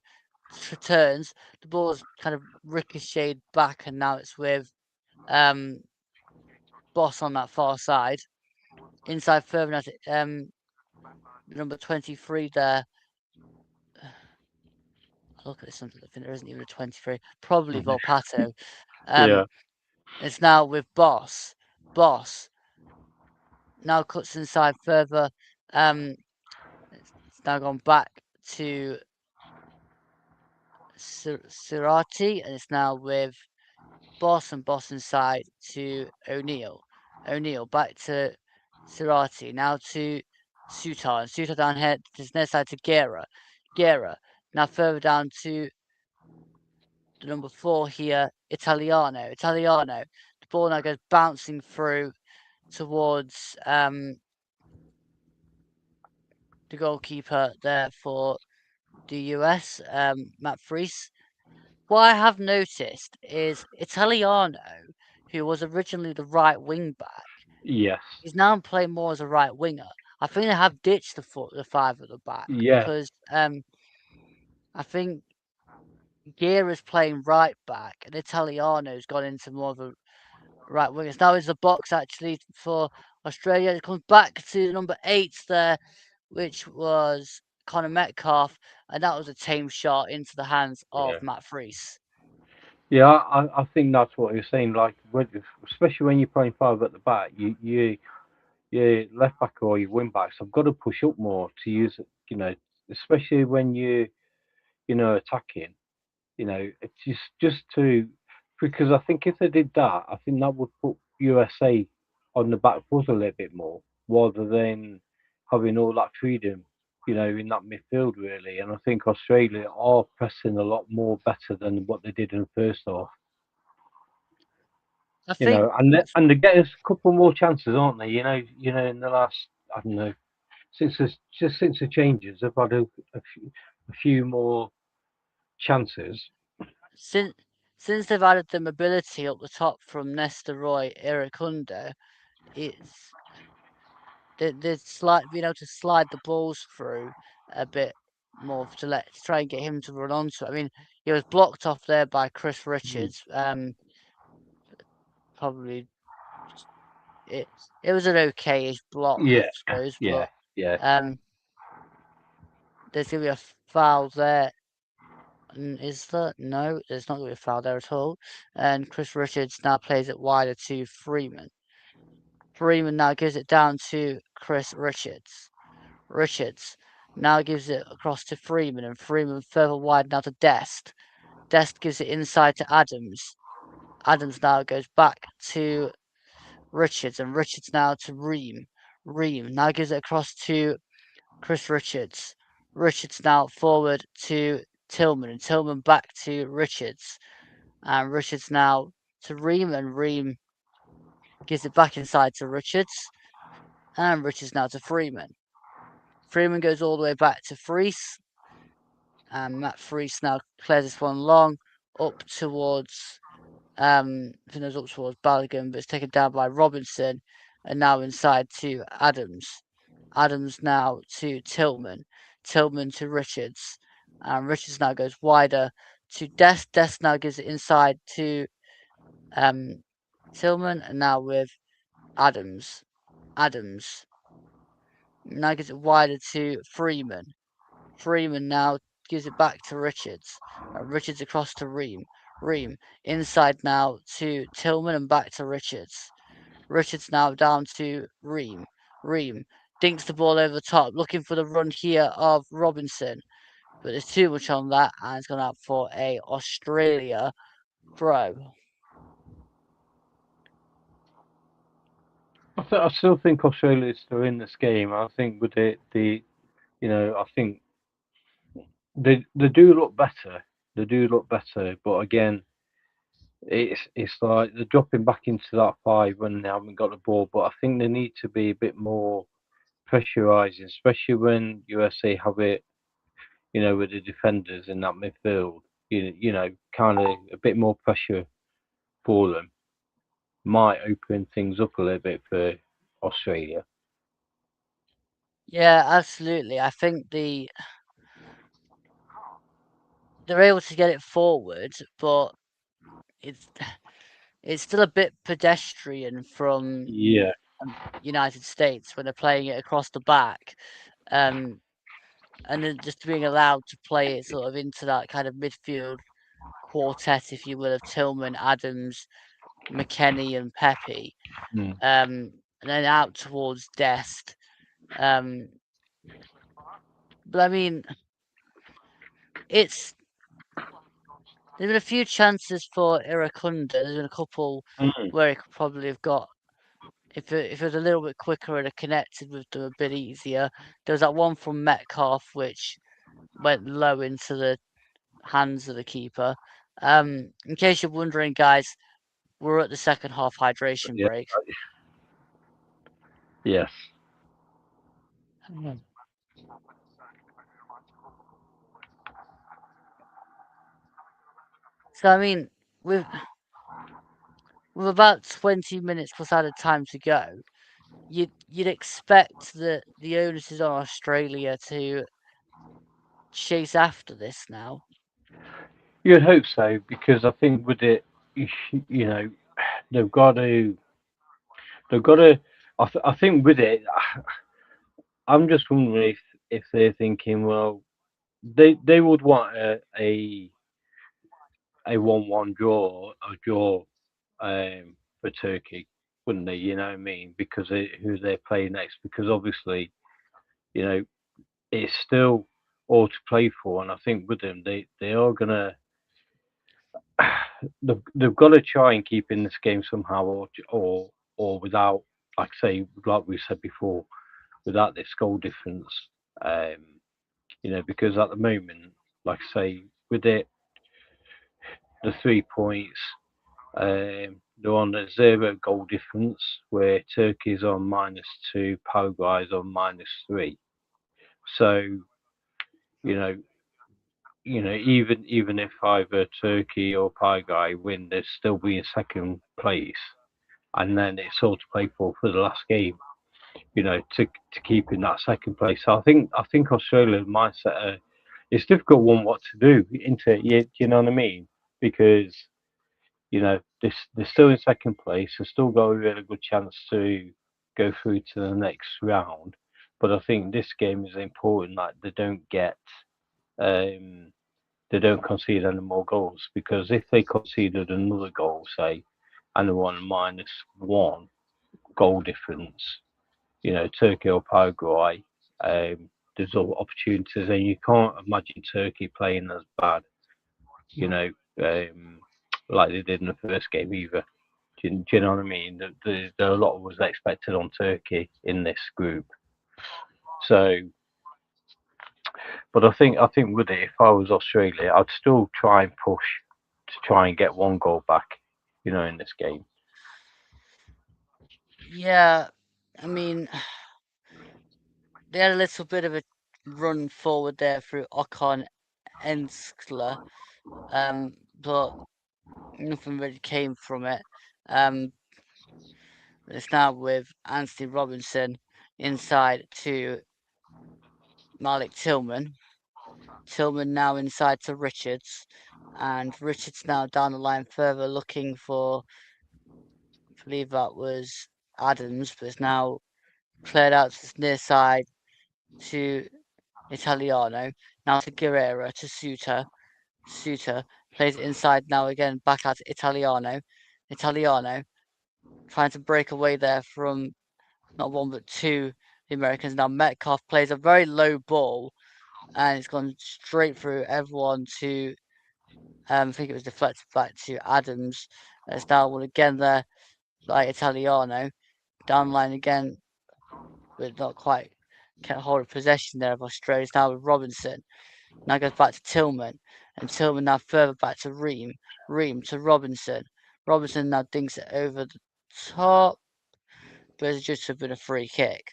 returns. The ball's kind of ricocheted back, and now it's with Boss on that far side. Inside further now, number 23 there. Look at this. I think there isn't even a 23. Probably Volpato. It's now with Boss. Boss now cuts inside further. It's now gone back to Sirati, and it's now with Boss, and Boss inside to O'Neill. O'Neill back to Sirati. Now to Sutar. And Sutar down here to his next side to Guerra. Guerra now further down to the number 4 here, Italiano. Italiano. The ball now goes bouncing through towards the goalkeeper there for the US, Matt Fries. What I have noticed is Italiano, who was originally the right wing back, he's now playing more as a right winger. I think they have ditched the 5 at the back because I think Guerra's playing right back and Italiano's gone into more of a right wingers. Now is the box actually for Australia. It comes back to number 8 there, which was Connor Metcalf, and that was a tame shot into the hands of Matt Fries. Yeah, I think that's what you're saying. Like, especially when you're playing 5 at the back, your left back or your wing backs have got to push up more to use, especially when you attacking. It's just to, because I think if they did that, I think that would put USA on the back foot a little bit more, rather than having all that freedom, in that midfield really. And I think Australia are pressing a lot more better than what they did in the first half. I think, and they get us a couple more chances, aren't they? In the last, I don't know, since the changes, they've had a few more chances. Since they've added the mobility up the top from Nestory Irankunda, it's they're being able to slide the balls through a bit more to try and get him to run onto it. I mean, he was blocked off there by Chris Richards. Probably it was an okay-ish block, I suppose. But there's gonna be a foul there Is there? No, there's not going to be a foul there at all. And Chris Richards now plays it wider to Freeman. Freeman now gives it down to Chris Richards. Richards now gives it across to Freeman, and Freeman further wide now to Dest. Dest gives it inside to Adams. Adams now goes back to Richards, and Richards now to Ream. Ream now gives it across to Chris Richards. Richards now forward to Tillman, and Tillman back to Richards. And Richards now to Ream, and Ream gives it back inside to Richards. And Richards now to Freeman. Freeman goes all the way back to Freese. And Matt Freese now clears this one long up towards I think it was up towards Balogun, but it's taken down by Robinson, and now inside to Adams. Adams now to Tillman. Tillman to Richards. And Richards now goes wider to Dest. Dest now gives it inside to Tillman, and now with Adams. Adams now gives it wider to Freeman. Freeman now gives it back to Richards. Richards across to Ream. Ream inside now to Tillman and back to Richards. Richards now down to Ream. Ream dinks the ball over the top, looking for the run here of Robinson. But there's too much on that, and it's gone out for a Australia throw. I still think Australia is still in this game. I think with I think they do look better. They do look better, but again, it's like they're dropping back into that 5 when they haven't got the ball. But I think they need to be a bit more pressurising, especially when USA have it, with the defenders in that midfield. Kind of a bit more pressure for them might open things up a little bit for Australia. Yeah, absolutely. I think they're able to get it forward, but it's still a bit pedestrian from United States when they're playing it across the back, and then just being allowed to play it sort of into that kind of midfield quartet, if you will, of Tillman, Adams, McKennie, and Pepe, and then out towards Dest. But I mean, there's been a few chances for Irankunda. There's been a couple where he could probably have got, if it was a little bit quicker and it connected with them a bit easier. There was that one from Metcalf which went low into the hands of the keeper. In case you're wondering, guys, we're at the second half hydration break. Yes. So I mean, with about 20 minutes plus added time to go, you'd expect that the onus is on Australia to chase after this now. You'd hope so, because I think with it, they've got to. I think with it, I'm just wondering if they're thinking, well, they would want a 1-1 draw, for Turkey, wouldn't they? You know what I mean? Because who they're playing next. Because obviously, it's still all to play for, and I think with them, they are gonna. They've got to try and keep in this game somehow, or without, like we said before, without this goal difference. Because at the moment, like I say, with it, the 3 points, they're on a 0 goal difference, where Turkey's on -2, Paraguay's on -3. So, even if either Turkey or Paraguay win, they'd still be in second place, and then it's all to play for the last game. To keep in that second place. So I think Australia's mindset. It's a difficult one what to do. You know what I mean? Because they're still in second place. They've still got a really good chance to go through to the next round. But I think this game is important that they don't get they don't concede any more goals, because if they conceded another goal, say, and they won -1 goal difference, Turkey or Paraguay, there's other opportunities, and you can't imagine Turkey playing as bad, like they did in the first game either. Do you know what I mean? There a lot was expected on Turkey in this group. So, but I think with it, if I was Australia, I'd still try and push to try and get one goal back, in this game. Yeah, I mean, they had a little bit of a run forward there through Ocon and Skler, but nothing really came from it. It's now with Anthony Robinson inside to Malik Tillman. Tillman now inside to Richards, and Richards now down the line further looking for, I believe that was Adams, but it's now cleared out to this near side to Italiano, now to Guerrera, to Suter. Suter plays it inside now again, back out to Italiano. Italiano trying to break away there from not one but two the Americans. Now Metcalf plays a very low ball, and it's gone straight through everyone to, I think it was deflected back to Adams. It's now one again there, like Italiano, down the line again, but not quite can't hold a possession there of Australia. It's now with Robinson. Now goes back to Tillman, and Tillman now further back to Ream. Ream to Robinson. Robinson now dinks it over the top, but it's just been a free kick.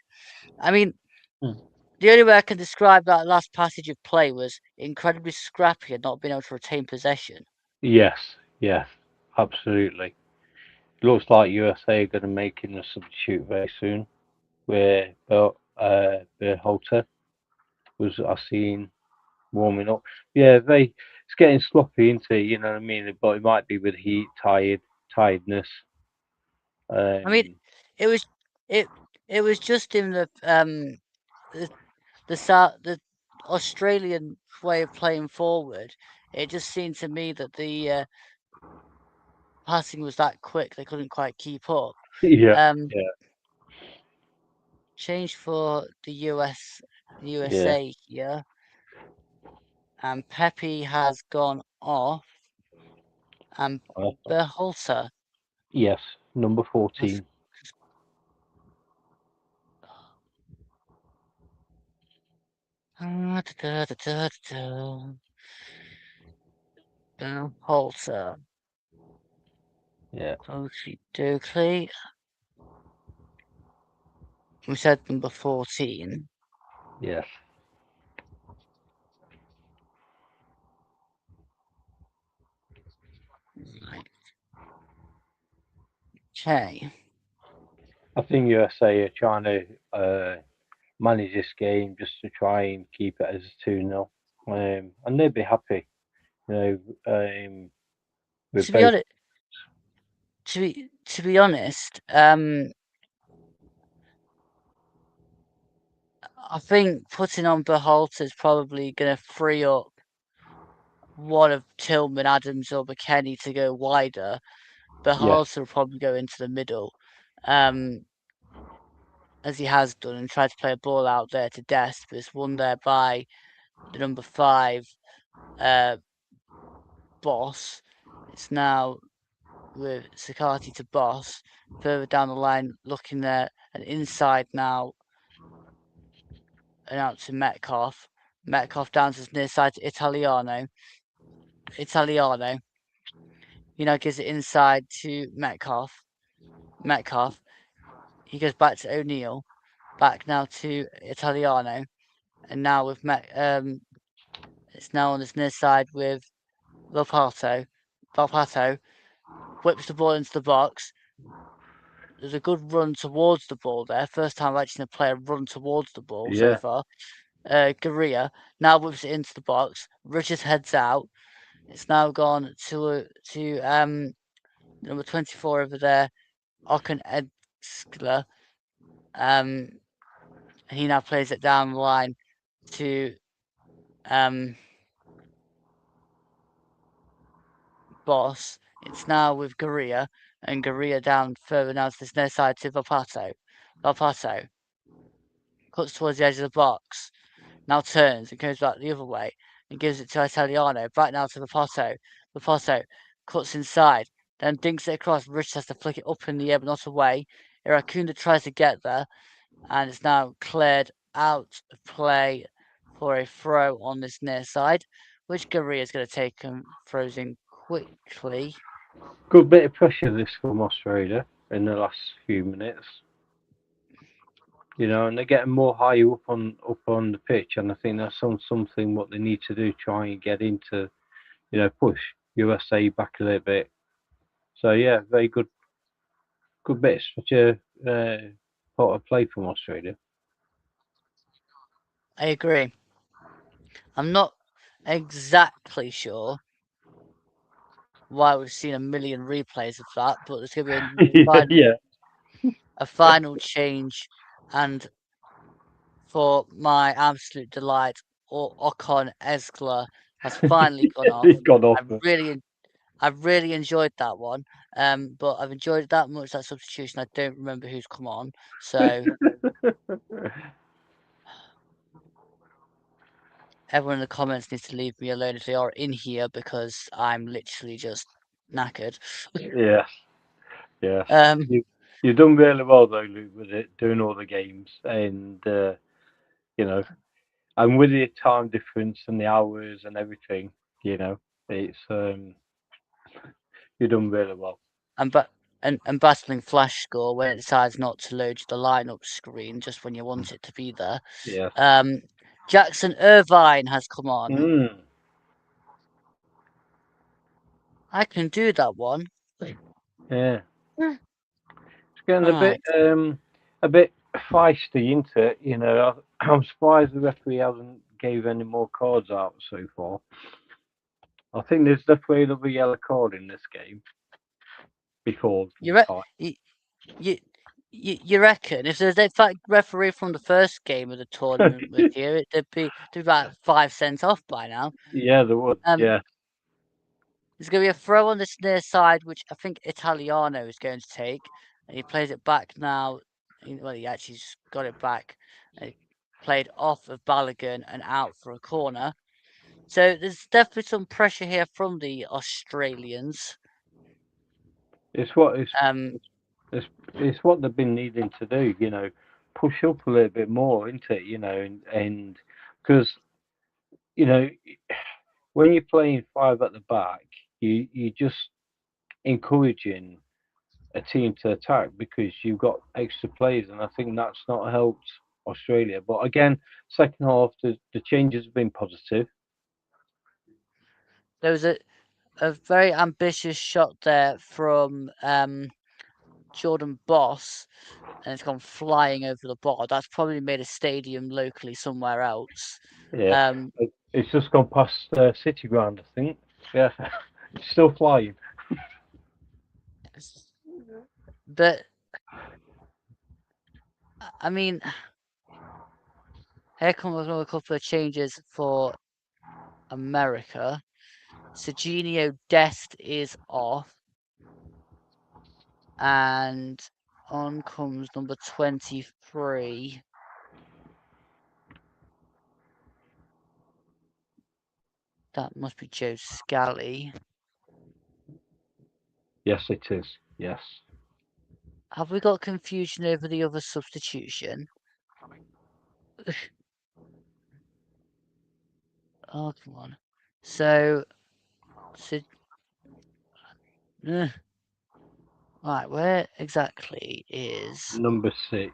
I mean, the only way I can describe that last passage of play was incredibly scrappy and not being able to retain possession. Yes, absolutely. Looks like USA are going to make in a substitute very soon, where Holter was I seen warming up. Yeah, it's getting sloppy, isn't it? You know what I mean? But it might be with heat, tiredness. I mean, it was it it was just in the the Australian way of playing forward. It just seemed to me that the passing was that quick they couldn't quite keep up. yeah, Change for the USA here, and Pepe has gone off, and Berhalter. Yes, number 14. Berhalter. Yeah. Okie dokie. We said number 14. Yes. Right. Okay. I think USA are trying to manage this game just to try and keep it as 2-0. And they'd be happy, with To be both. honest, to be honest, I think putting on Berhalter is probably going to free up one of Tillman, Adams, or McKennie to go wider. Berhalter will probably go into the middle, as he has done, and try to play a ball out there to Dest, but it's won there by the number 5 Boss. It's now with Sakati to Boss, further down the line, looking there, and inside now, and out to Metcalf. Metcalf down to his near side to Italiano. Italiano. He now gives it inside to Metcalf. Metcalf. He goes back to O'Neill. Back now to Italiano. And now with it's now on his near side with Valpato. Valpato whips the ball into the box. There's a good run towards the ball there. First time I've actually seen a player run towards the ball so far. Guerrilla now whips it into the box. Richards heads out. It's now gone to number 24 over there, Ocon Edskler. He now plays it down the line to Boss. It's now with Garia, and Garia down further now to this near side to Valpato. Valpato cuts towards the edge of the box, now turns and goes back the other way and gives it to Italiano. Back now to Valpato. Valpato cuts inside, then dinks it across. Rich has to flick it up in the air but not away. Irankunda tries to get there, and it's now cleared out of play for a throw on this near side, which Garia is going to take and throws in quickly. Good bit of pressure this from Australia in the last few minutes. And they're getting more higher up on the pitch, and I think that's something what they need to do, try and get into, push USA back a little bit. So yeah, very good bit of part of play from Australia. I agree. I'm not exactly sure why we've seen a million replays of that, but there's going to be a final change, and for my absolute delight, Ocon Esgler has finally gone off. He's gone off. I really enjoyed that one, but I've enjoyed it that much, that substitution. I don't remember who's come on, so everyone in the comments needs to leave me alone if they are in here, because I'm literally just knackered. Yes. You've done really well though, Luke, with it, doing all the games, and and with the time difference and the hours and everything, it's you've done really well. And battling Flash Score when it decides not to load the lineup screen just when you want it to be there. Yeah. Jackson Irvine has come on. I can do that one. Yeah. It's getting a bit feisty, isn't it? I'm surprised the referee hasn't gave any more cards out so far. I think there's definitely another yellow card in this game before time. You reckon if there's in fact referee from the first game of the tournament was here, there'd be about 5 cents off by now. Yeah, there would. Yeah. There's going to be a throw on this near side, which I think Italiano is going to take. And he plays it back now. Well, he actually just got it back. And he played off of Balogun and out for a corner. So there's definitely some pressure here from the Australians. It's what they've been needing to do. Push up a little bit more, isn't it? And because when you're playing 5 at the back, you're just encouraging a team to attack because you've got extra players, and I think that's not helped Australia. But again, second half, the changes have been positive. There was a very ambitious shot there from Jordan Boss, and it's gone flying over the bar. That's probably made a stadium locally somewhere else. Yeah, it's just gone past City Ground, I think. Yeah, it's still flying. But I mean, here comes another couple of changes for America. Serginho Dest is off, and on comes number 23. That must be Joe Scally. Yes, it is. Yes. Have we got confusion over the other substitution? Oh, come on. So right, where exactly is number 6?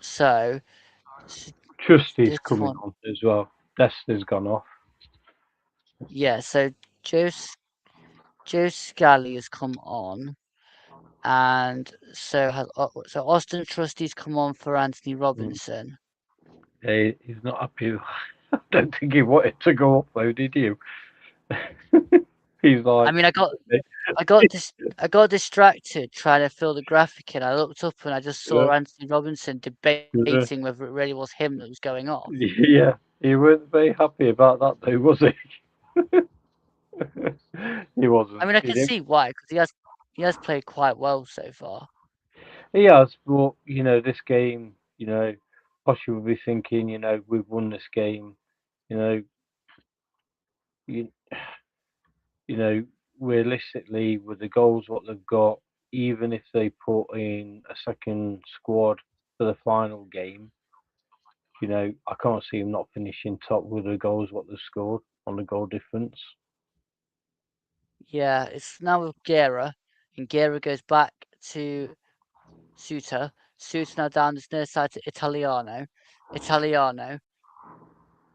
So Trusty's coming on as well. Desta's gone off. Yeah, so Joe Scally has come on, and so Austin Trusty's come on for Anthony Robinson. He's not happy. I don't think he wanted to go up though, did you? He's like. I mean, I got distracted trying to fill the graphic in. I looked up and I just saw Anthony Robinson debating whether it really was him that was going off. Yeah, he wasn't very happy about that though, was he? He wasn't. I mean, I He can didn't. see why, because he has played quite well so far. He has, but this game, Posh will be thinking, we've won this game. You, realistically, with the goals what they've got, even if they put in a second squad for the final game, I can't see him not finishing top with the goals what they've scored on the goal difference. Yeah, it's now with Guerra, and Guerra goes back to Suter. Suter now down this near side to Italiano. Italiano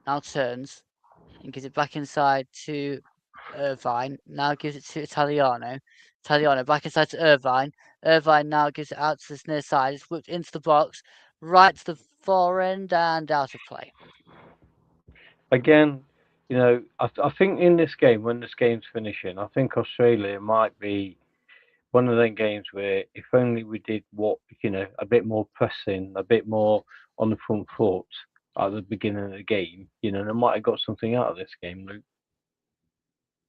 now turns and gives it back inside to Irvine. Now gives it to Italiano. Italiano back inside to Irvine. Irvine now gives it out to this near side. It's whipped into the box, right to the far end and out of play. Again, I think in this game, when this game's finishing, I think Australia might be one of them games where if only we did a bit more pressing, a bit more on the front foot at the beginning of the game, they might have got something out of this game, Luke.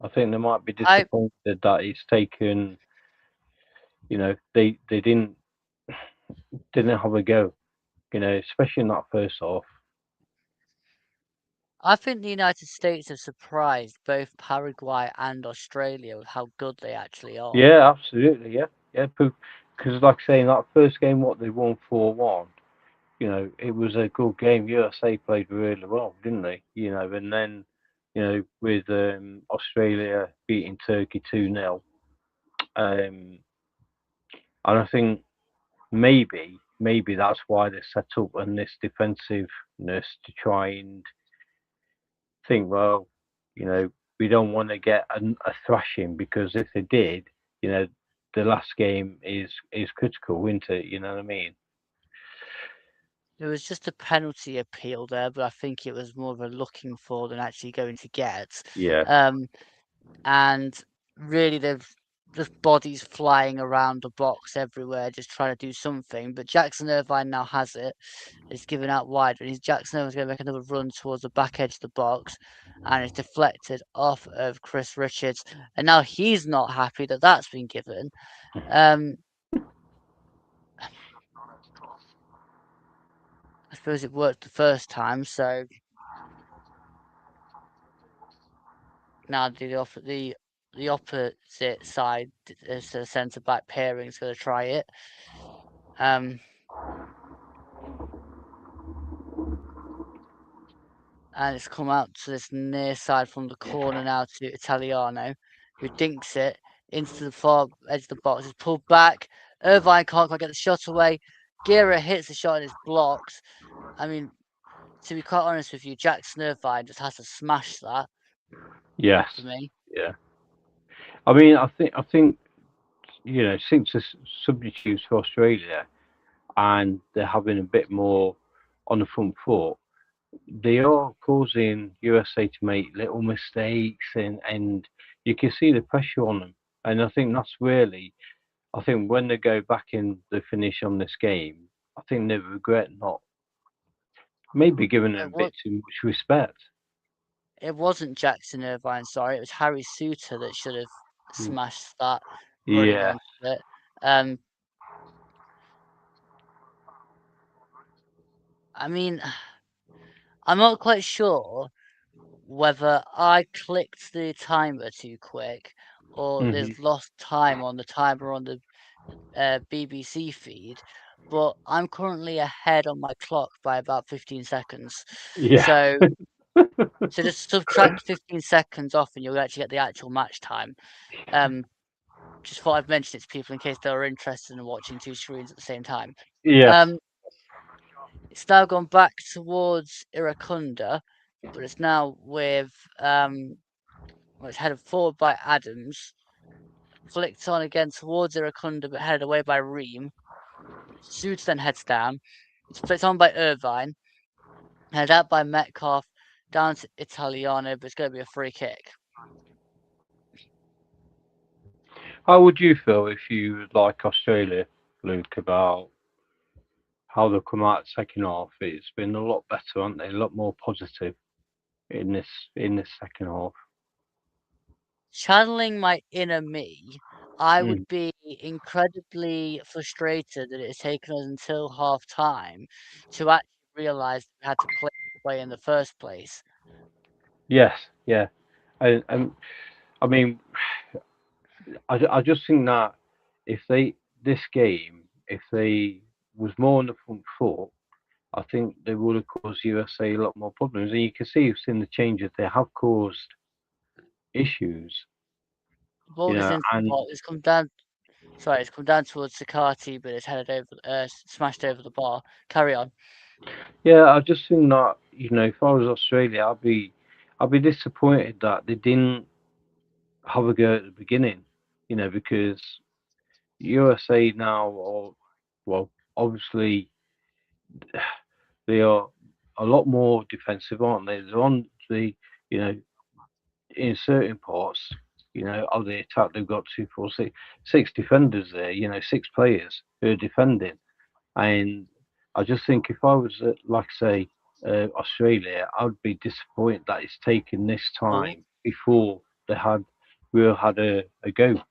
I think they might be disappointed that it's taken, they didn't have a go, especially in that first half. I think the United States have surprised both Paraguay and Australia with how good they actually are. Yeah, absolutely, yeah. Because like saying that first game, what they won 4-1, it was a good game. USA played really well, didn't they? And then, with Australia beating Turkey 2-0, and I think maybe that's why they set up on this defensiveness to try and think, well, we don't want to get a thrashing, because if they did, the last game is critical, isn't it? You know what I mean? There was just a penalty appeal there, but I think it was more of a looking for than actually going to get. Yeah. And really, they've just bodies flying around the box everywhere, just trying to do something. But Jackson Irvine now has it. It's given out wide, and Jackson Irvine's going to make another run towards the back edge of the box, and it's deflected off of Chris Richards. And now he's not happy that that's been given. I suppose it worked the first time, so now the opposite side, is the centre back pairing is going to try it. And it's come out to this near side from the corner now to Italiano, who dinks it into the far edge of the box. It's pulled back. Irvine can't quite get the shot away. Gira hits the shot and it's blocked. I mean, to be quite honest with you, Jackson Irvine just has to smash that. Yes. For me. Yeah. I mean, I think since the substitutes for Australia and they're having a bit more on the front foot, they are causing USA to make little mistakes, and you can see the pressure on them. And I think that's really, I think when they go back in the finish on this game, I think they regret not maybe giving them a bit too much respect. It wasn't Jackson Irvine, sorry. It was Harry Suter that should have smashed that running Yeah. onto it. I mean, I'm not quite sure whether I clicked the timer too quick or there's lost time on the timer on the BBC feed, but I'm currently ahead on my clock by about 15 seconds. Yeah. So just subtract 15 seconds off and you'll actually get the actual match time. Just thought I'd mention it to people in case they were interested in watching two screens at the same time. Yeah. It's now gone back towards Irankunda, but it's now with it's headed forward by Adams. Flicked on again towards Irankunda, but headed away by Ream. Suits then heads down. It's flicked on by Irvine. Headed out by Metcalf, down to Italiano, but it's going to be a free kick. How would you feel if you like Australia, Luke, about how they've come out second half? It's been a lot better, aren't they? A lot more positive in this second half. channeling my inner me, I would Mm. be incredibly frustrated that it's taken us until half time to actually realise we had to play this way in the first place. Yes, yeah, and I mean, I just think that if they this game, if they was more on the front foot, I think they would have caused USA a lot more problems. And you can see, you've seen the changes; they have caused issues, The ball gets into the and ball. It's come down. Sorry, it's come down towards Sakati, but it's headed over, smashed over the bar. Carry on. yeah, I just think that if I was Australia, I'd be disappointed that they didn't have a go at the beginning, because USA now are, well, obviously they are a lot more defensive, aren't they? They're on the, you know, in certain parts, of the attack, they've got 6 defenders there, 6 players who are defending. And I just think if I was, like, say, Australia, I'd be disappointed that it's taken this Oh, time before they had really had a go.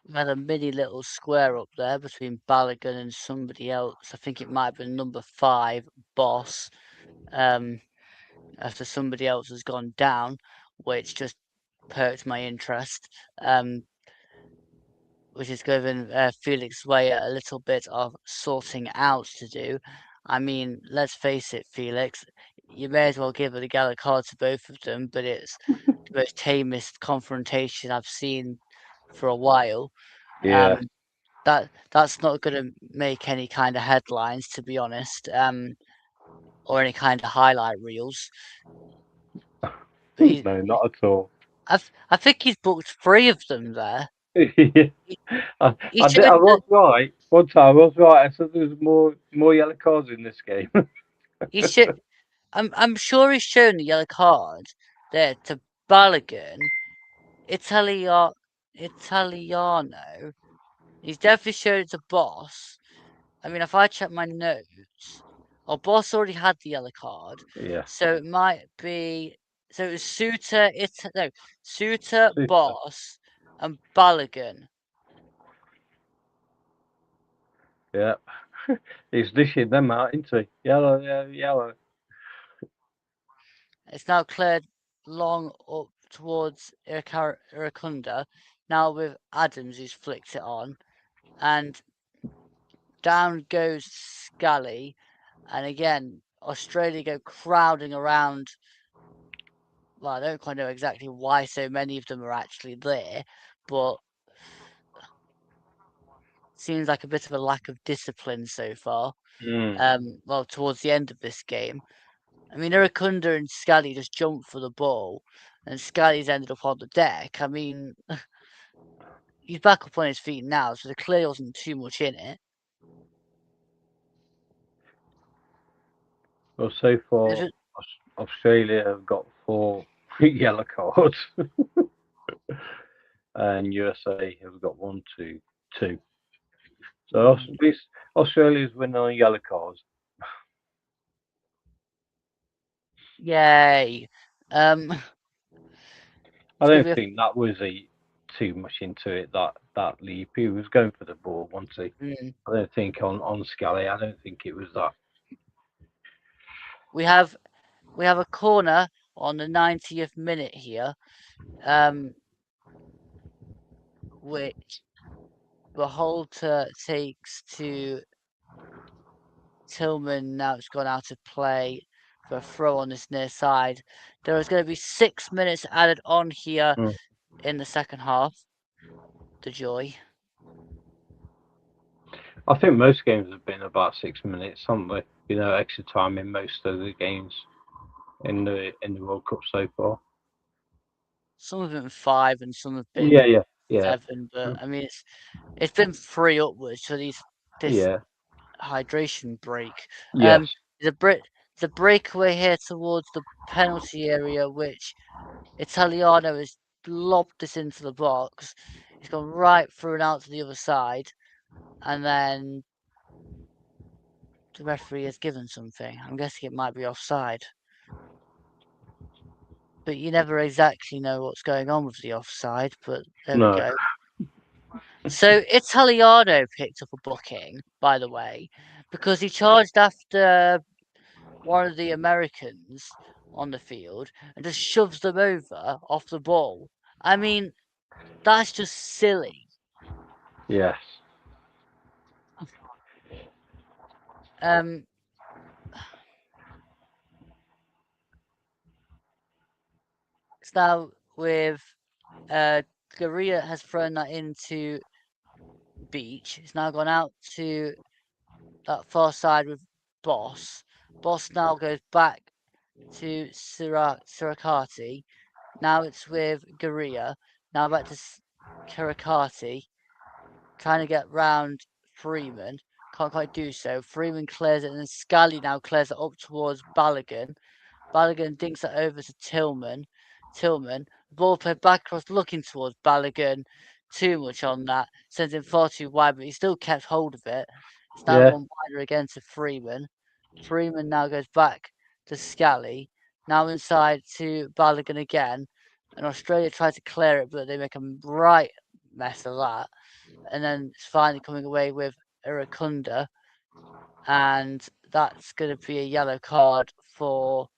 we had a mini little square up there between Balogun and somebody else. I think it might have been number 5, Boss. After somebody else has gone down, which just perked my interest. Which is giving Felix Way a little bit of sorting out to do. I mean, let's face it, Felix, you may as well give a yellow card to both of them, but it's the most tamest confrontation I've seen for a while. Yeah. That's not going to make any kind of headlines, to be honest, or any kind of highlight reels. But No, not at all. I think he's booked 3 of them there. Yeah. He, I, he I showed was right. One time I was right. I said there's more yellow cards in this game. he should. I'm sure he's shown the yellow card there to Balogun, Italiano. He's definitely shown it to Boss. I mean, if I check my notes, Boss already had the yellow card, Yeah. so it might be. So it was Suter, Super. Boss, and Balogun. Yeah. He's dishing them out, isn't he? Yellow, yeah, yellow. It's now cleared long up towards Irankunda. Now with Adams, who's flicked it on, and down goes Scally, and again, Australia go crowding around. Well, I don't quite know exactly why so many of them are actually there, but seems like a bit of a lack of discipline so far. Well, towards the end of this game. I mean, Irankunda and Scally just jumped for the ball, and Scally's ended up on the deck. I mean, he's back up on his feet now, so there clearly wasn't too much in it. Well, so far, Australia have got 4 yellow cards, and USA have got 1, 2, 2. So at least Australia's winning on yellow cards. Yay! I don't think that was too much into it. That leap, he was going for the ball, wasn't he? I don't think on Scally. I don't think it was that. We have a corner on the 90th minute here, which Beholter takes to Tillman. Now it's gone out of play for a throw on this near side. There is going to be 6 minutes added on here in the second half. The joy. I think most games have been about 6 minutes, haven't they? Extra time in most of the games in the World Cup so far. Some have been 5 and some have been Yeah. 7, but I mean it's been 3 upwards for this hydration break. Yes. The breakaway here towards the penalty area, which Italiano has lobbed this into the box. He's gone right through and out to the other side, and then the referee has given something. I'm guessing it might be offside. but you never exactly know what's going on with the offside. But there we No. go. So Italiano picked up a booking, by the way, because he charged after one of the Americans on the field and just shoves them over off the ball. I mean, that's just silly. Yes. It's now with Garia has thrown that into Beach. It's now gone out to that far side with Boss. Boss now goes back to Sirakati. Now it's with Garia. Now back to Karakati. Trying to get round Freeman. Can't quite do so. Freeman clears it, and then Scally now clears it up towards Balogun. Balogun dinks it over to Tillman. Tillman. Ball played back across, looking towards Balogun. Too much on that. Sends him far too wide, but he still kept hold of it. It's now gone wider again to Freeman. Freeman now goes back to Scally. Now inside to Balogun again. And Australia tries to clear it, but they make a right mess of that. And then it's finally coming away with Irankunda. And that's going to be a yellow card for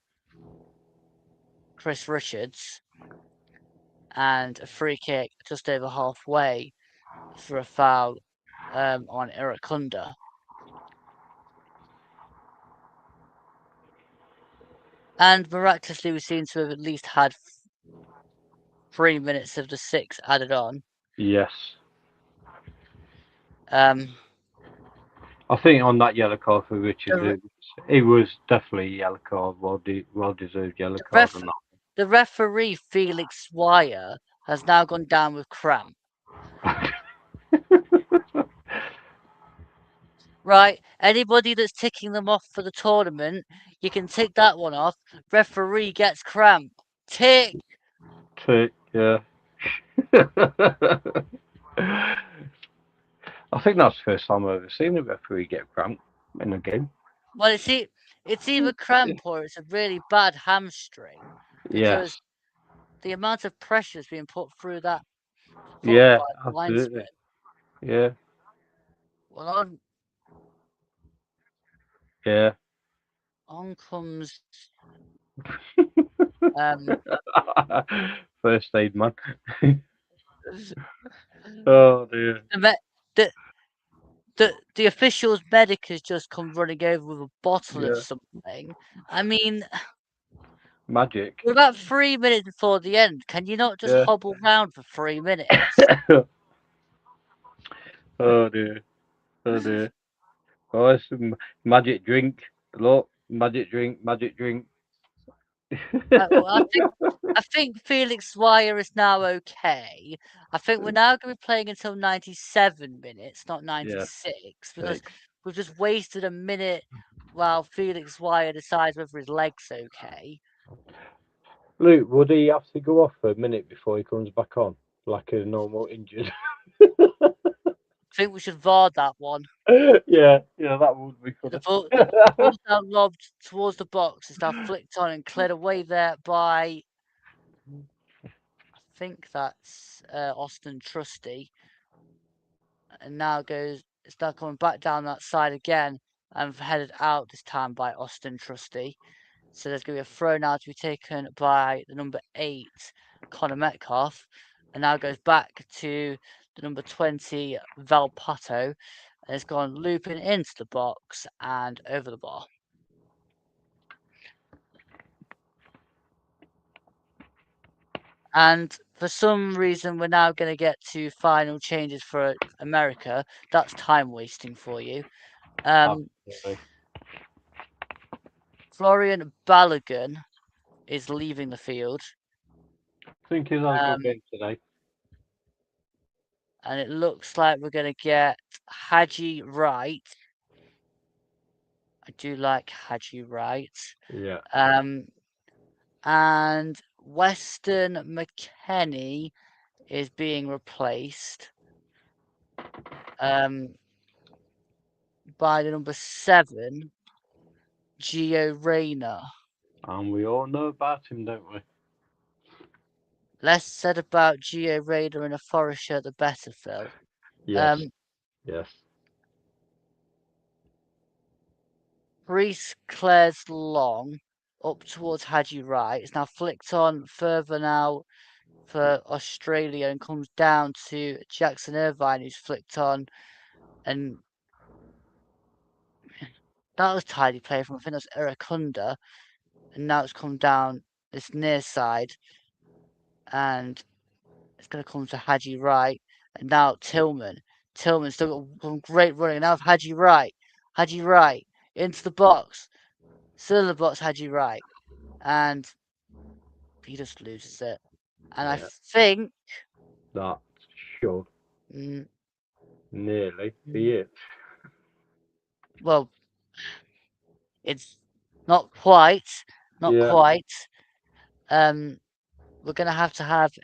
Chris Richards. And a free kick just over halfway for a foul on Irankunda. And miraculously, we seem to have at least had 3 minutes of the 6 added on. Yes. I think on that yellow card for Richards, it was definitely a yellow card, well deserved yellow card. The referee Felix Wire has now gone down with cramp. Right, anybody that's ticking them off for the tournament, you can tick that one off. Referee gets cramp. Tick. Yeah. I think that's the first time I've ever seen a referee get cramp in a game. Well, it's either cramp or it's a really bad hamstring, because the amount of pressure is being put through that foot by the linesman. Yeah. Well, Yeah. on comes first aid man. Oh dear. The official's medic has just come running over with a bottle of something. I mean, magic. we're about 3 minutes before the end. Can you not just hobble round for 3 minutes? Oh dear. Oh dear. Oh, it's a magic drink. Look, magic drink. I think Felix Wire is now okay. I think we're now going to be playing until 97 minutes, not 96, because we've just wasted a minute while Felix Wire decides whether his leg's okay. Luke, would he have to go off for a minute before he comes back on, like a normal injured? I think we should VAR that one. Yeah, that would be funny. The ball's now lobbed towards the box. It's now flicked on and cleared away there by, I think that's Austin Trusty. And now it's now coming back down that side again and headed out this time by Austin Trusty. So there's going to be a throw now to be taken by the number 8, Connor Metcalf. And now goes back to the number 20, Valpato. And it's gone looping into the box and over the bar. And for some reason, we're now going to get to final changes for America. That's time wasting for you. Folarin Balogun is leaving the field. I think he's had a good game today. And it looks like we're going to get Haji Wright. I do like Haji Wright. Yeah. And Weston McKennie is being replaced by the number 7, Gio Reyna. And we all know about him, don't we? Less said about Gio Reyna in a Forest shirt, the better, Phil. Yes. Yes. Reese clears long up towards Hadji Wright. It's now flicked on further now for Australia and comes down to Jackson Irvine, who's flicked on. And that was tidy play from, I think that's Irankunda. And now it's come down this near side. And it's going to come to Hadji Wright. And now Tillman. Tillman's still got some great running. Now Hadji Wright. Hadji Wright into the box. Still in the box, Hadji Wright. And he just loses it. And I think that should nearly be it. Well, it's not quite. Not Yeah. quite. We're going to have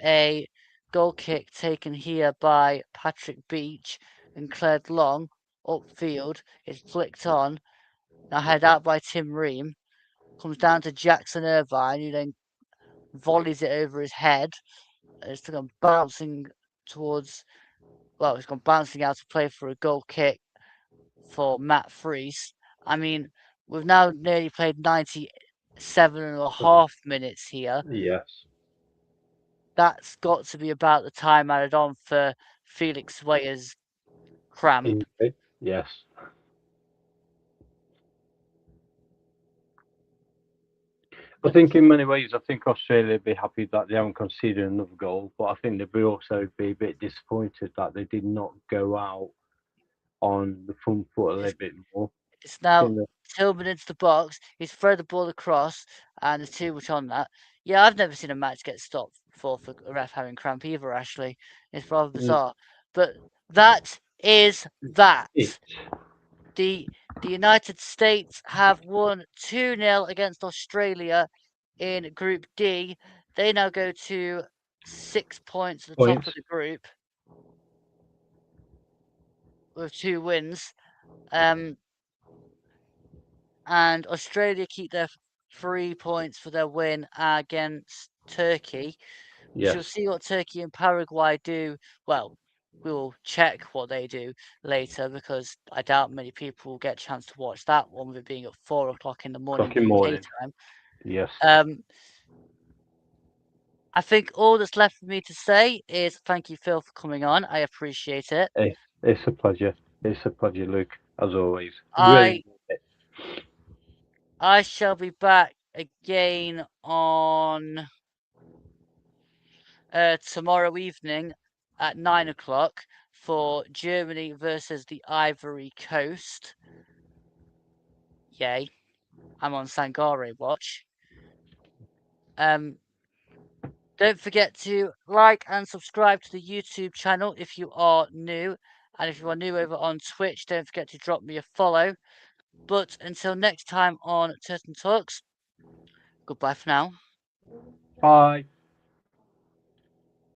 a goal kick taken here by Patrick Beach and cleared long upfield. It's flicked on. Now head out by Tim Ream. Comes down to Jackson Irvine, who then volleys it over his head. It's gone bouncing towards. Well, it's gone bouncing out to play for a goal kick for Matt Freese. I mean, we've now nearly played 97.5 minutes here. Yes. That's got to be about the time added on for Felix Wayer's cramp. Yes. I think in many ways, I think Australia would be happy that they haven't conceded another goal, but I think they'd also be a bit disappointed that they did not go out on the front foot a little bit more. It's now Tillman into the box. He's thrown the ball across, and there's too much on that. Yeah, I've never seen a match get stopped for a ref having cramp either, Ashley. It's rather bizarre. But that is that. The United States have won 2-0 against Australia in Group D. They now go to 6 points at the top of the group with 2 wins. And Australia keep their 3 points for their win against Turkey. We shall see what Turkey and Paraguay do. Well, we will check what they do later because I doubt many people will get a chance to watch that one with it being at 4 o'clock in the morning UK time. Yes. I think all that's left for me to say is thank you, Phil, for coming on. I appreciate it. It's a pleasure. It's a pleasure, Luke, as always. I shall be back again on tomorrow evening at 9 o'clock for Germany versus the Ivory Coast. Yay. I'm on Sangare watch. Don't forget to like and subscribe to the YouTube channel if you are new. And if you are new over on Twitch, don't forget to drop me a follow. But until next time on Turton Talks, goodbye for now. Bye.